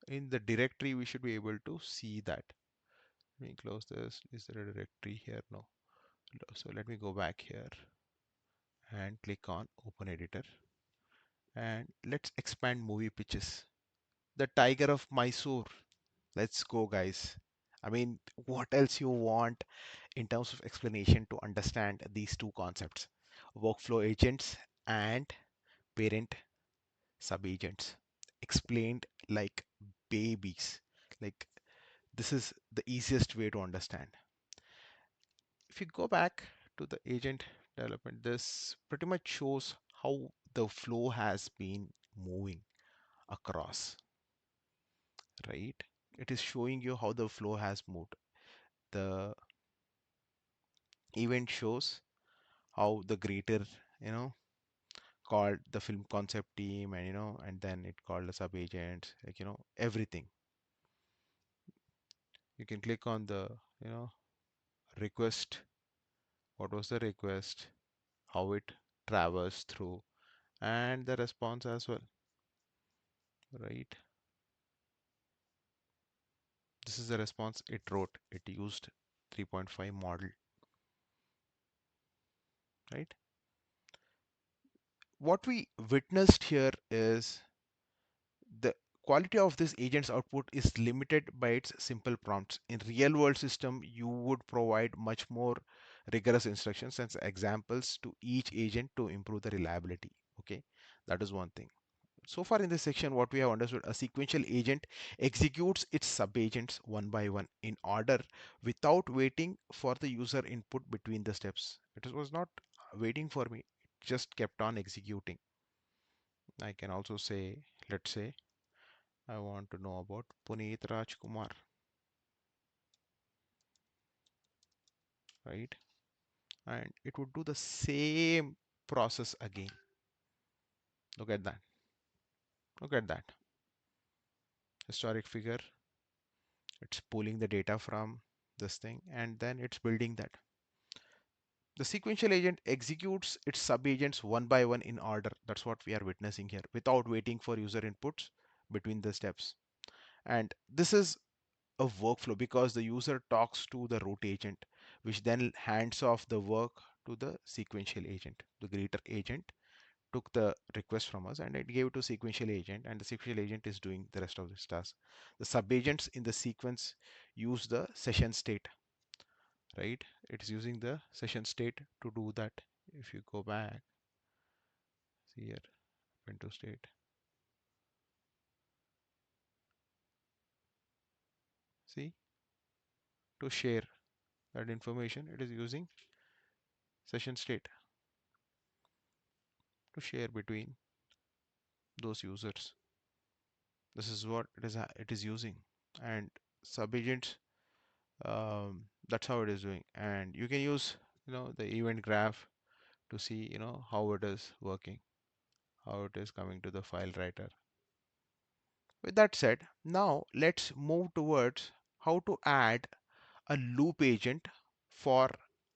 in the directory, we should be able to see that. Let me close this. Is there a directory here? No. So let me go back here and click on Open Editor. And let's expand movie pitches. The Tiger of Mysore. Let's go, guys. I mean, what else you want in terms of explanation to understand these two concepts? Workflow agents and parent sub-agents explained like babies. Like this is the easiest way to understand. If you go back to the agent development, this pretty much shows how the flow has been moving across, right? It is showing you how the flow has moved. The event shows how the greater, you know, called the film concept team, and and then it called the sub agents, like everything. You can click on the request. What was the request, how it traversed through, and the response as well, right? This is the response it wrote. It used 3.5 model, right? What we witnessed here is the quality of this agent's output is limited by its simple prompts. In real world system, you would provide much more rigorous instructions and examples to each agent to improve the reliability. Okay, that is one thing. So far in this section, what we have understood, a sequential agent executes its subagents one by one in order without waiting for the user input between the steps. It was not waiting for me, it just kept on executing. I can also say, let's say, I want to know about Puneet Rajkumar, right? And it would do the same process again. Look at that. Look at that. Historic figure. It's pulling the data from this thing and then it's building that. The sequential agent executes its sub-agents one by one in order. That's what we are witnessing here without waiting for user inputs between the steps. And this is a workflow because the user talks to the root agent, which then hands off the work to the sequential agent. The greater agent took the request from us and it gave it to sequential agent, and the sequential agent is doing the rest of this task. The sub-agents in the sequence use the session state, right? It's using the session state to do that. If you go back, see here, Pinto state, see, to share that information, it is using session state to share between those users. This is what it is using, and subagents, that's how it is doing. And you can use, the event graph to see, how it is working, how it is coming to the file writer. With that said, now let's move towards how to add a loop agent for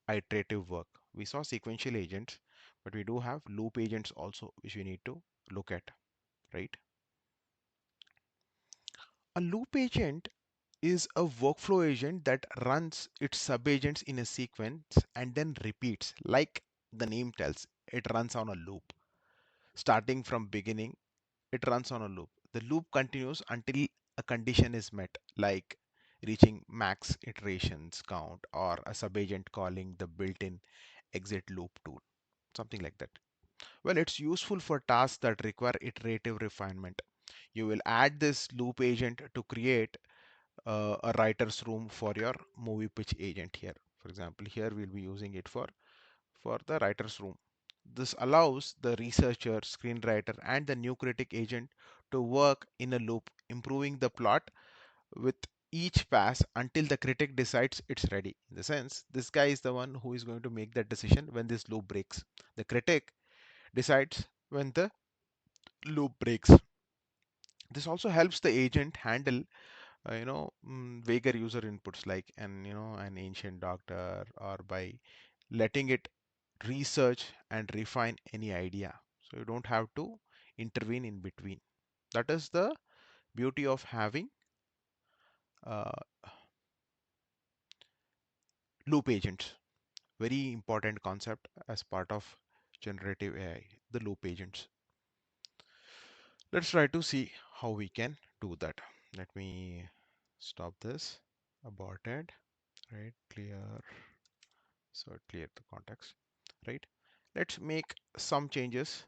iterative work. We saw sequential agents, but we do have loop agents also, which we need to look at, right? A loop agent is a workflow agent that runs its subagents in a sequence and then repeats. Like the name tells, it runs on a loop. Starting from beginning, it runs on a loop. The loop continues until a condition is met, like reaching max iterations count or a subagent calling the built-in exit loop tool, something like that. Well, it's useful for tasks that require iterative refinement. You will add this loop agent to create a writer's room for your movie pitch agent here. For example, here we'll be using it for the writer's room. This allows the researcher, screenwriter, and the new critic agent to work in a loop, improving the plot with each pass until the critic decides it's ready. In the sense, this guy is the one who is going to make that decision when this loop breaks. The critic decides when the loop breaks. This also helps the agent handle vaguer user inputs like an ancient doctor, or by letting it research and refine any idea, so you don't have to intervene in between. That is the beauty of having uh, loop agents. Very important concept as part of generative AI, the loop agents. Let's try to see how we can do that. Let me stop this. Aborted. Right, clear. So clear the context, right? Let's make some changes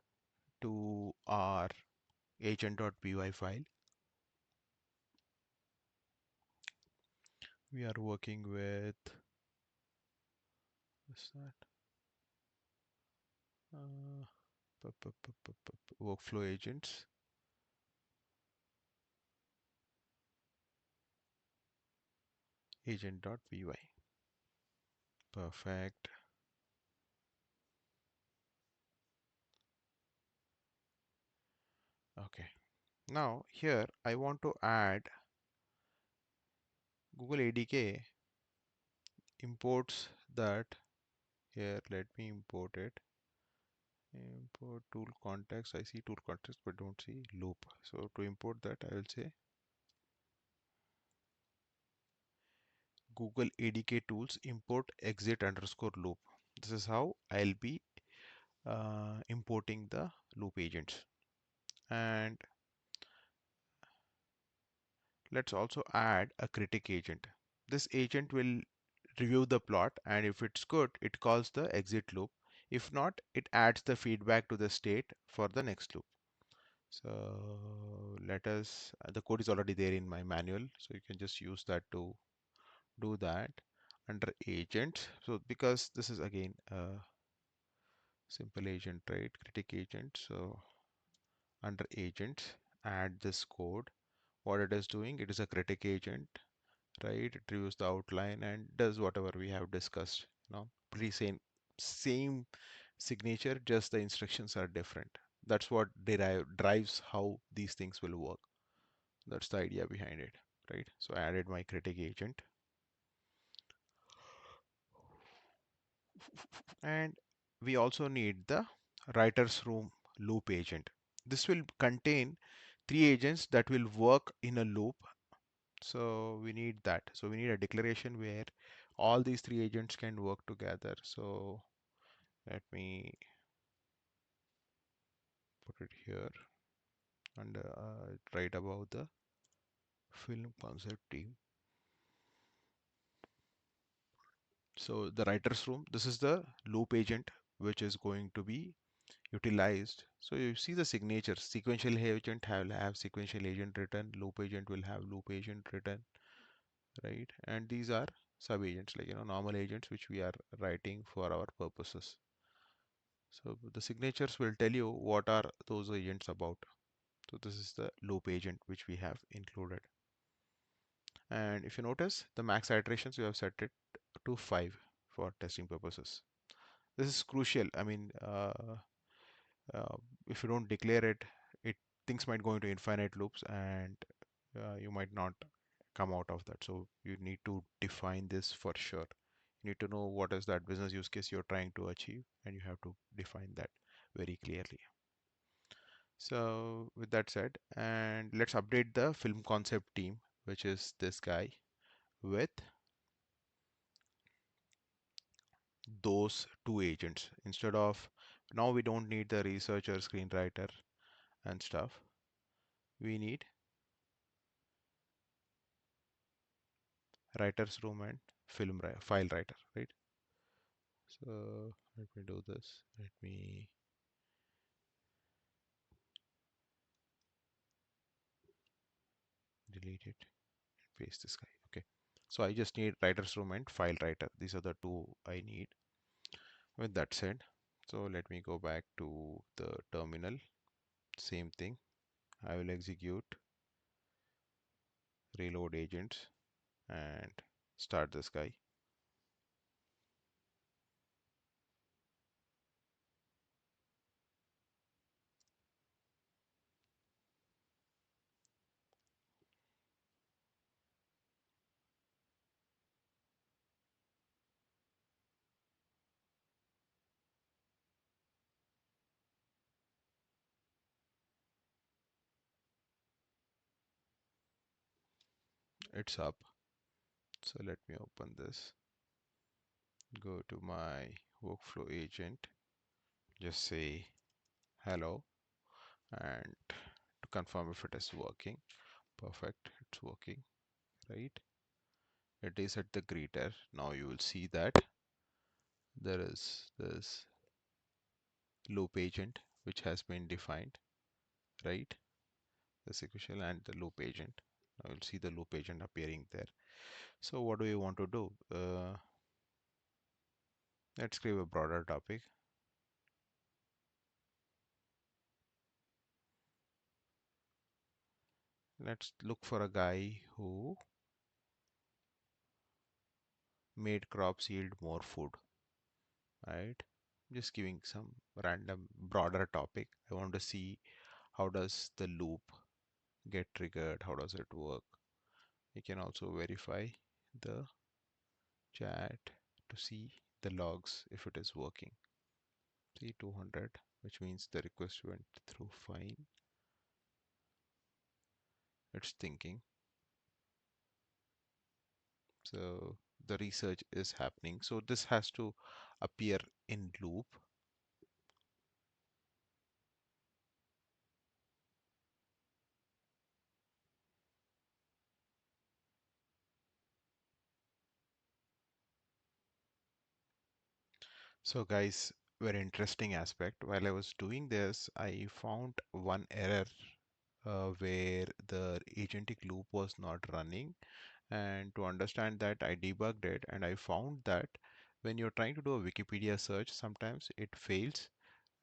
to our agent.py file. We are working with, what's that? Uh, Workflow agents, agent.py. Perfect. Okay. Now here I want to add Google ADK imports that. Here, let me import it. Import tool context. I see tool context but don't see loop. So to import that, I will say Google ADK tools import exit underscore loop. This is how I'll be importing the loop agents. And let's also add a critic agent. This agent will review the plot, and if it's good, it calls the exit loop. If not, it adds the feedback to the state for the next loop. So let us, the code is already there in my manual, so you can just use that to do that under agent. So because this is again a simple agent, right? Critic agent. So under agents, add this code. What it is doing, it is a critic agent, right? It reviews the outline and does whatever we have discussed. Pretty same signature, just the instructions are different. That's what drives how these things will work. That's the idea behind it, right? So I added my critic agent, and we also need the writer's room loop agent. This will contain three agents that will work in a loop. So we need that. So we need a declaration where all these three agents can work together. So let me put it here and right above the film concept team. So the writer's room, this is the loop agent which is going to be utilized. So you see the signatures. Sequential agent have sequential agent written. Loop agent will have loop agent written, right? And these are sub agents, like normal agents which we are writing for our purposes. So the signatures will tell you what are those agents about. So this is the loop agent which we have included. And if you notice the max iterations, we have set it to 5 for testing purposes. This is crucial. I mean, uh, if you don't declare it, it things might go into infinite loops and you might not come out of that. So you need to define this for sure. You need to know what is that business use case you're trying to achieve, and you have to define that very clearly. So with that said, and let's update the film concept team, which is this guy, with those two agents. Instead of now we don't need the researcher, screenwriter and stuff. We need writer's room and file writer, right? So let me do this. Let me delete it and paste this guy. Okay. So I just need writer's room and file writer. These are the two I need. With that said, so let me go back to the terminal. Same thing. I will execute reload agents and start this guy. It's up. So let me open this. Go to my workflow agent. Just say hello and to confirm if it is working. Perfect. It's working, right? It is at the greeter. Now you will see that there is this loop agent which has been defined, right? The sequential and the loop agent. Now you'll see the loop agent appearing there. So what do you want to do? Let's create a broader topic. Let's look for a guy who made crops yield more food, right? Just giving some random broader topic. I want to see how does the loop get triggered, how does it work. You can also verify the chat to see the logs if it is working. See 200, which means the request went through fine. It's thinking. So the research is happening. So this has to appear in loop. So guys, very interesting aspect. While I was doing this, I found one error where the agentic loop was not running. And to understand that, I debugged it and I found that when you're trying to do a Wikipedia search, sometimes it fails.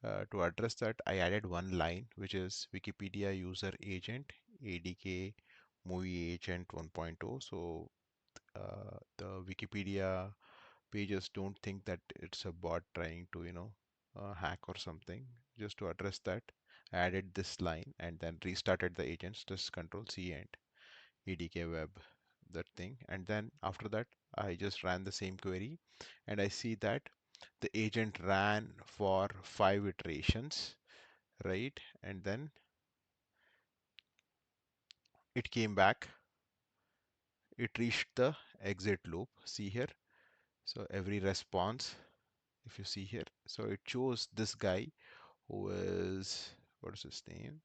To address that, I added one line, which is Wikipedia user agent, ADK movie agent 1.0. So the Wikipedia pages don't think that it's a bot trying to, hack or something. Just to address that, I added this line and then restarted the agents, just Control C and ADK web, that thing. And then after that, I just ran the same query and I see that the agent ran for 5 iterations, right? And then it came back, it reached the exit loop. See here. So every response, if you see here, so it chose this guy who is, what is his name?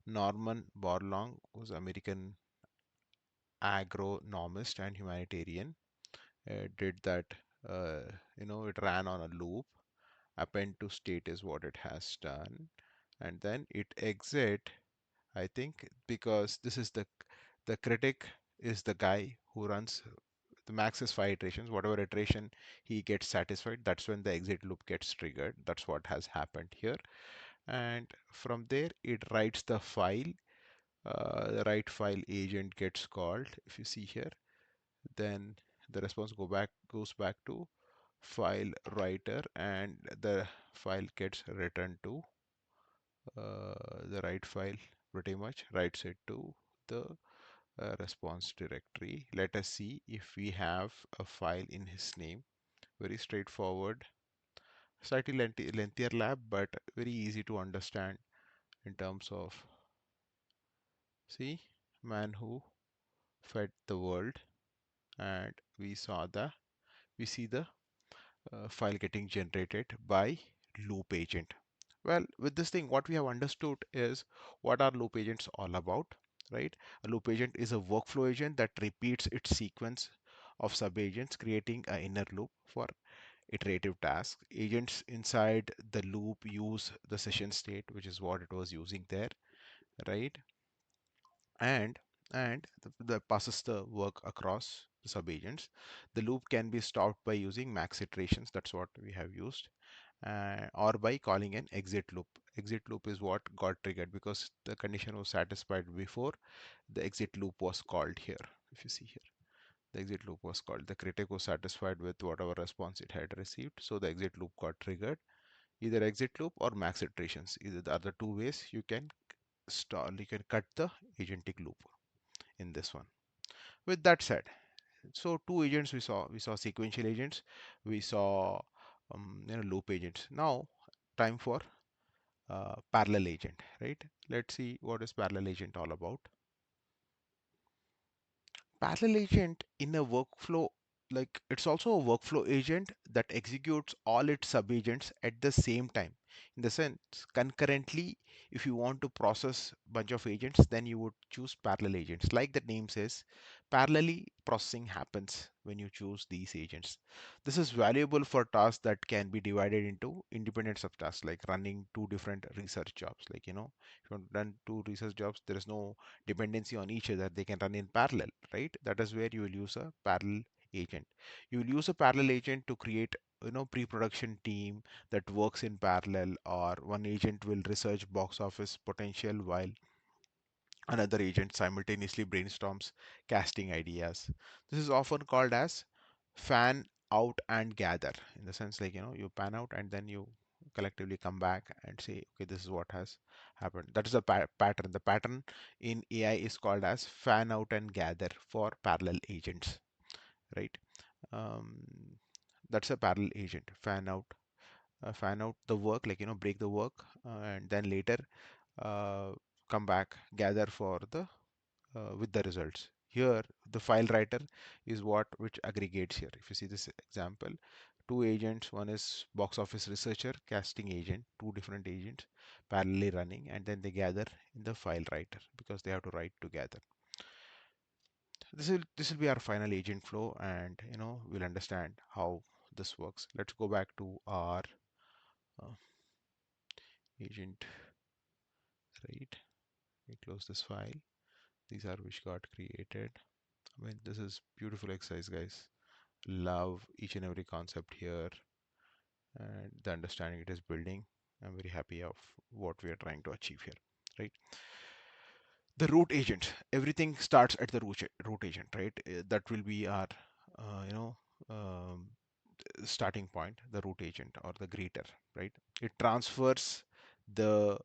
Norman Borlaug, who's American agronomist and humanitarian. Did that, uh, it ran on a loop. Append to state is what it has done. And then it exit, I think, because this is the critic is the guy who runs the max is 5 iterations. Whatever iteration he gets satisfied, that's when the exit loop gets triggered. That's what has happened here. And from there, it writes the file. The write file agent gets called. If you see here, then the response goes back to file writer, and the file gets returned to the write file. Pretty much writes it to the response directory. Let us see if we have a file in his name. Very straightforward, slightly lengthier lab, but very easy to understand in terms of, see, man who fed the world, and we see the file getting generated by LoopAgent. Well, with this thing, what we have understood is what are loop agents all about, right? A loop agent is a workflow agent that repeats its sequence of sub-agents, creating an inner loop for iterative tasks. Agents inside the loop use the session state, which is what it was using there, right? And the passes the work across the sub-agents. The loop can be stopped by using max iterations. That's what we have used, or by calling an exit loop. Exit loop is what got triggered because the condition was satisfied before the exit loop was called here. If you see here, the exit loop was called. The critic was satisfied with whatever response it had received, so the exit loop got triggered. Either exit loop or max iterations. Either the other two ways you can you can cut the agentic loop in this one. With that said, so two agents we saw. We saw sequential agents. We saw loop agents. Now time for parallel agent, right? Let's see what is parallel agent all about. Parallel agent in a workflow, like it's also a workflow agent that executes all its sub-agents at the same time. In the sense, concurrently, if you want to process bunch of agents, then you would choose parallel agents. Like the name says, parallelly processing happens when you choose these agents. This is valuable for tasks that can be divided into independent subtasks, like running two different research jobs. Like, if you want to run two research jobs, there is no dependency on each other. They can run in parallel, right? That is where you will use a parallel agent. You will use a parallel agent to create pre-production team that works in parallel, or one agent will research box office potential while another agent simultaneously brainstorms casting ideas. This is often called as fan out and gather, in the sense, like, you pan out and then you collectively come back and say, okay, this is what has happened. That is a pattern. The pattern in AI is called as fan out and gather for parallel agents, right? Um, that's a parallel agent. Fan out the work, like, break the work, and then later uh, come back, gather for the with the results. Here, the file writer is what which aggregates here. If you see this example, two agents, one is box office researcher, casting agent, two different agents parallelly running, and then they gather in the file writer because they have to write together. This will be our final agent flow, and we'll understand how this works. Let's go back to our uh, agent, right? We close this file. These are which got created. I mean, this is beautiful exercise, guys. Love each and every concept here and the understanding it is building. I'm very happy of what we are trying to achieve here, right? The root agent, everything starts at the root agent, right? That will be our, uh, you know, um, starting point, the root agent or the greeter, right? It transfers the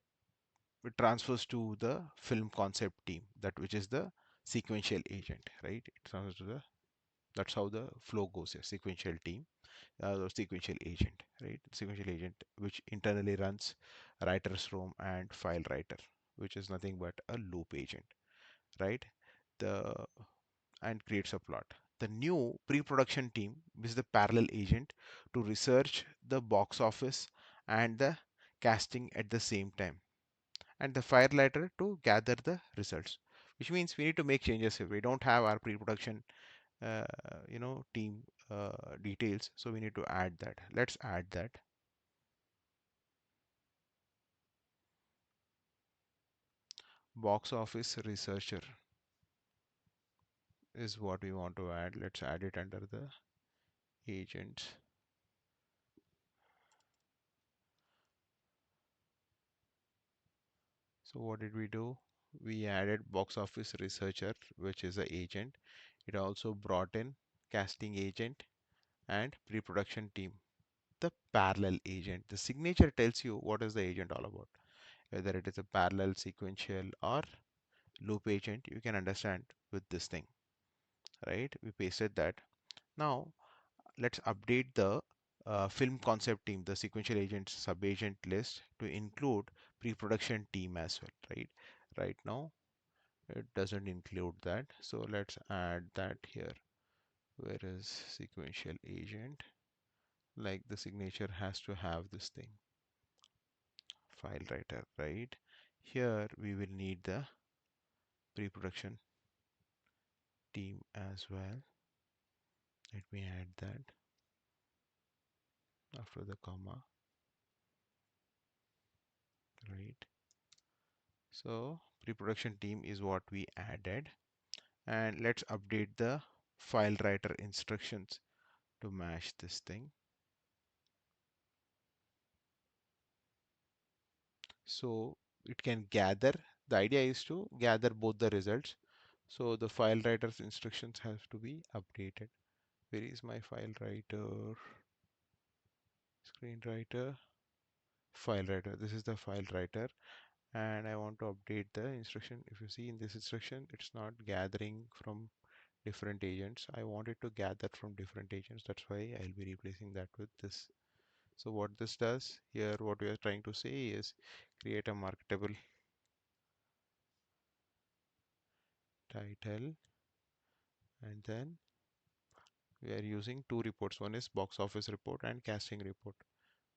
it transfers to the film concept team, that which is the sequential agent, right? It transfers to the That's how the flow goes here. Sequential team, or sequential agent, right? Sequential agent, which internally runs writer's room and file writer, which is nothing but a loop agent, right? The And creates a plot. The new pre-production team is the parallel agent to research the box office and the casting at the same time, and the file writer to gather the results. Which means we need to make changes here. We don't have our pre-production uh, team details, so we need to add that. Let's add that. Box office researcher is what we want to add. Let's add it under the agents. So what did we do? We added box office researcher, which is a agent. It also brought in casting agent and pre-production team. The parallel agent. The signature tells you what is the agent all about. Whether it is a parallel, sequential, or loop agent, you can understand with this thing, right? We pasted that. Now let's update the film concept team, the sequential agent sub-agent list to include pre-production team as well, right? Right now it doesn't include that, so let's add that here. Where is sequential agent? Like the signature has to have this thing, file writer, right? Here we will need the pre-production team as well. Let me add that after the comma, right? So pre-production team is what we added, and let's update the file writer instructions to match this thing. So it can gather, the idea is to gather both the results. So the file writer's instructions have to be updated. Where is my file writer? Screenwriter, file writer. This is the file writer, and I want to update the instruction. If you see in this instruction, it's not gathering from different agents. I want it to gather from different agents. That's why I'll be replacing that with this. So what this does here, what we are trying to say is create a marketable title, and then we are using two reports. One is box office report and casting report,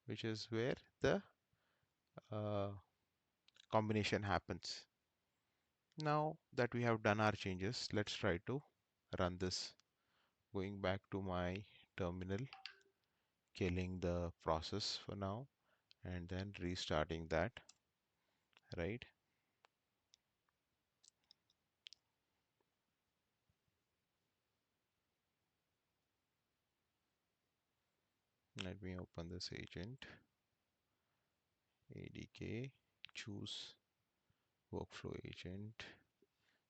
which is where the uh, combination happens. Now that we have done our changes, let's try to run this. Going back to my terminal, killing the process for now, and then restarting that, right? Let me open this agent, ADK, choose workflow agent,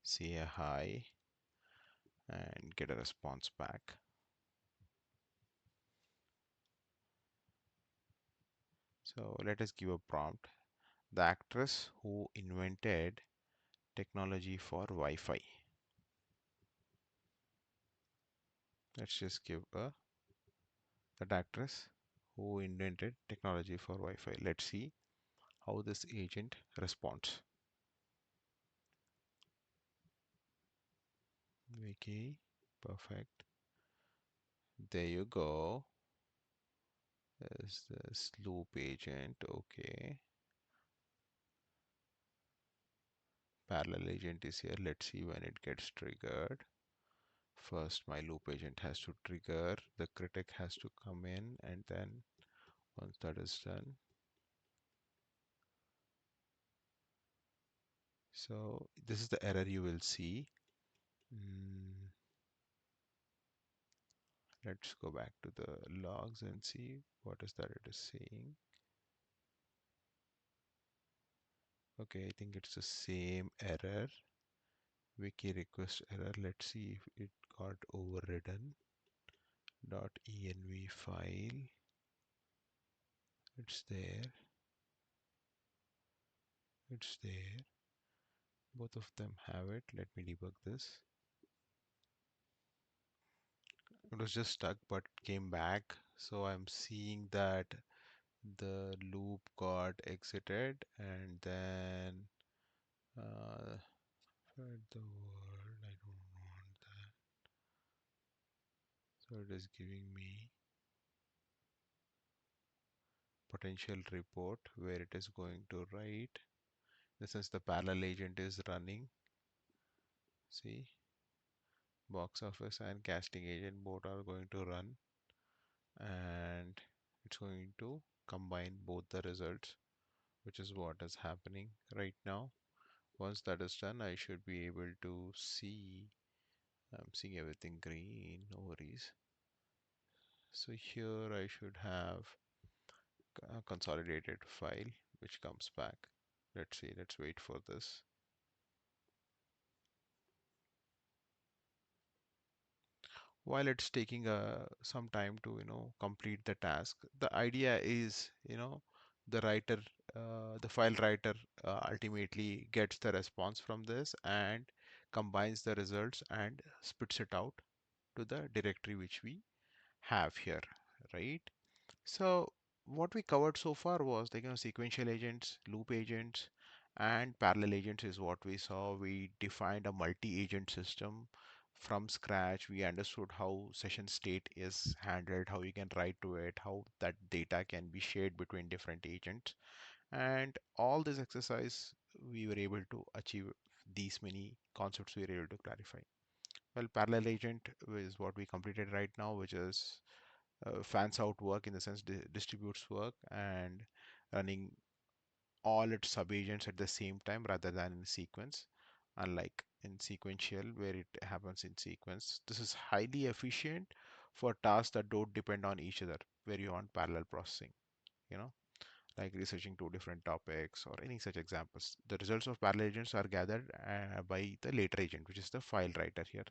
say a hi, and get a response back. So let us give a prompt. The actress who invented technology for Wi-Fi. Let's just give a that actress who invented technology for Wi-Fi. Let's see how this agent responds. Okay, perfect. There you go. There's this loop agent. Okay. Parallel agent is here. Let's see when it gets triggered. First, my loop agent has to trigger. The critic has to come in, and then once that is done, so this is the error you will see. Let's go back to the logs and see what is that it is saying. Okay, I think it's the same error. Wiki request error. Let's see if it got overridden. .env file. It's there. It's there. Both of them have it. Let me debug this. It was just stuck but came back. So I'm seeing that the loop got exited, and then spread the word. I don't want that. So it is giving me potential report where it is going to write. Since the parallel agent is running, see, box office and casting agent both are going to run, and it's going to combine both the results, which is what is happening right now. Once that is done, I should be able to see I'm seeing everything green, no worries. So here I should have a consolidated file which comes back. Let's see, let's wait for this. While it's taking some time to complete the task, the idea is the writer the file writer ultimately gets the response from this and combines the results and spits it out to the directory which we have here, right? So what we covered so far was like sequential agents, loop agents, and parallel agents is what we saw. We defined a multi-agent system from scratch. We understood how session state is handled, how you can write to it, how that data can be shared between different agents. And all this exercise, we were able to achieve these many concepts we were able to clarify. Well, parallel agent is what we completed right now, which is fans out work in the sense distributes work and running all its subagents at the same time rather than in sequence, unlike in sequential where it happens in sequence. This is highly efficient for tasks that don't depend on each other, where you want parallel processing, you know, like researching two different topics or any such examples. The results of parallel agents are gathered by the later agent, which is the file writer here.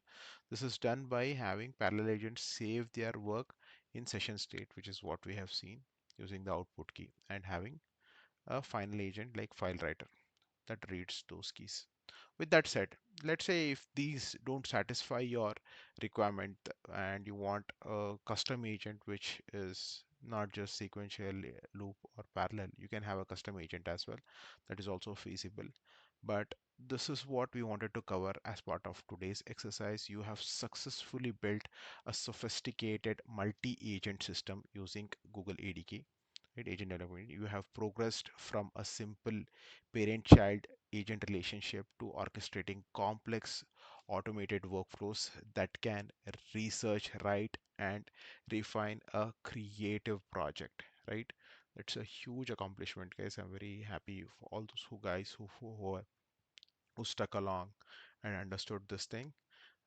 This is done by having parallel agents save their work in session state, which is what we have seen using the output key, and having a final agent like file writer that reads those keys. With that said, let's say if these don't satisfy your requirement and you want a custom agent which is not just sequential, loop or parallel, you can have a custom agent as well. That is also feasible. But this is what we wanted to cover as part of today's exercise. You have successfully built a sophisticated multi-agent system using Google ADK, right? Agent development. You have progressed from a simple parent-child agent relationship to orchestrating complex automated workflows that can research, write, and refine a creative project, right? It's a huge accomplishment, guys. I'm very happy for all those who stuck along and understood this thing.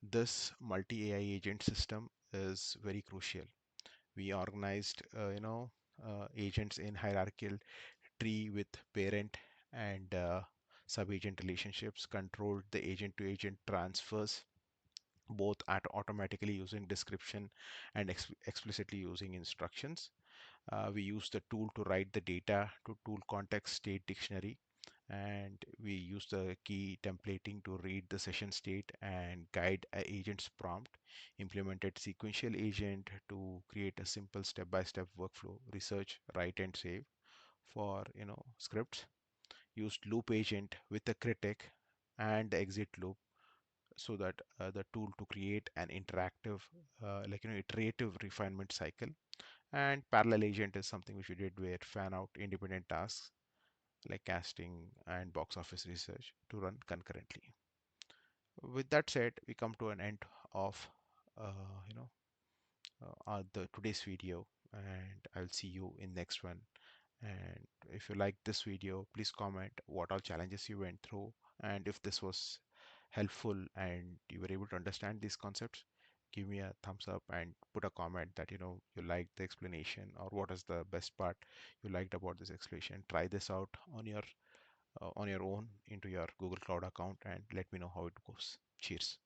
This multi-AI agent system is very crucial. We organized, agents in hierarchical tree with parent and sub-agent relationships, controlled the agent-to-agent transfers, both at automatically using description and explicitly using instructions. We use the tool to write the data to tool context state dictionary, and we use the key templating to read the session state and guide a agent's prompt. Implemented sequential agent to create a simple step-by-step workflow, research, write, and save for scripts. Used loop agent with a critic and the exit loop, so that the tool to create an interactive iterative refinement cycle. And parallel agent is something which we did where fan out independent tasks like casting and box office research to run concurrently. With that said, we come to an end of uh, you know the today's video, and I'll see you in next one. And if you like this video, please comment what all challenges you went through, and if this was helpful and you were able to understand these concepts, give me a thumbs up and put a comment that you liked the explanation or what is the best part you liked about this explanation. Try this out on your own into your Google Cloud account and let me know how it goes. Cheers.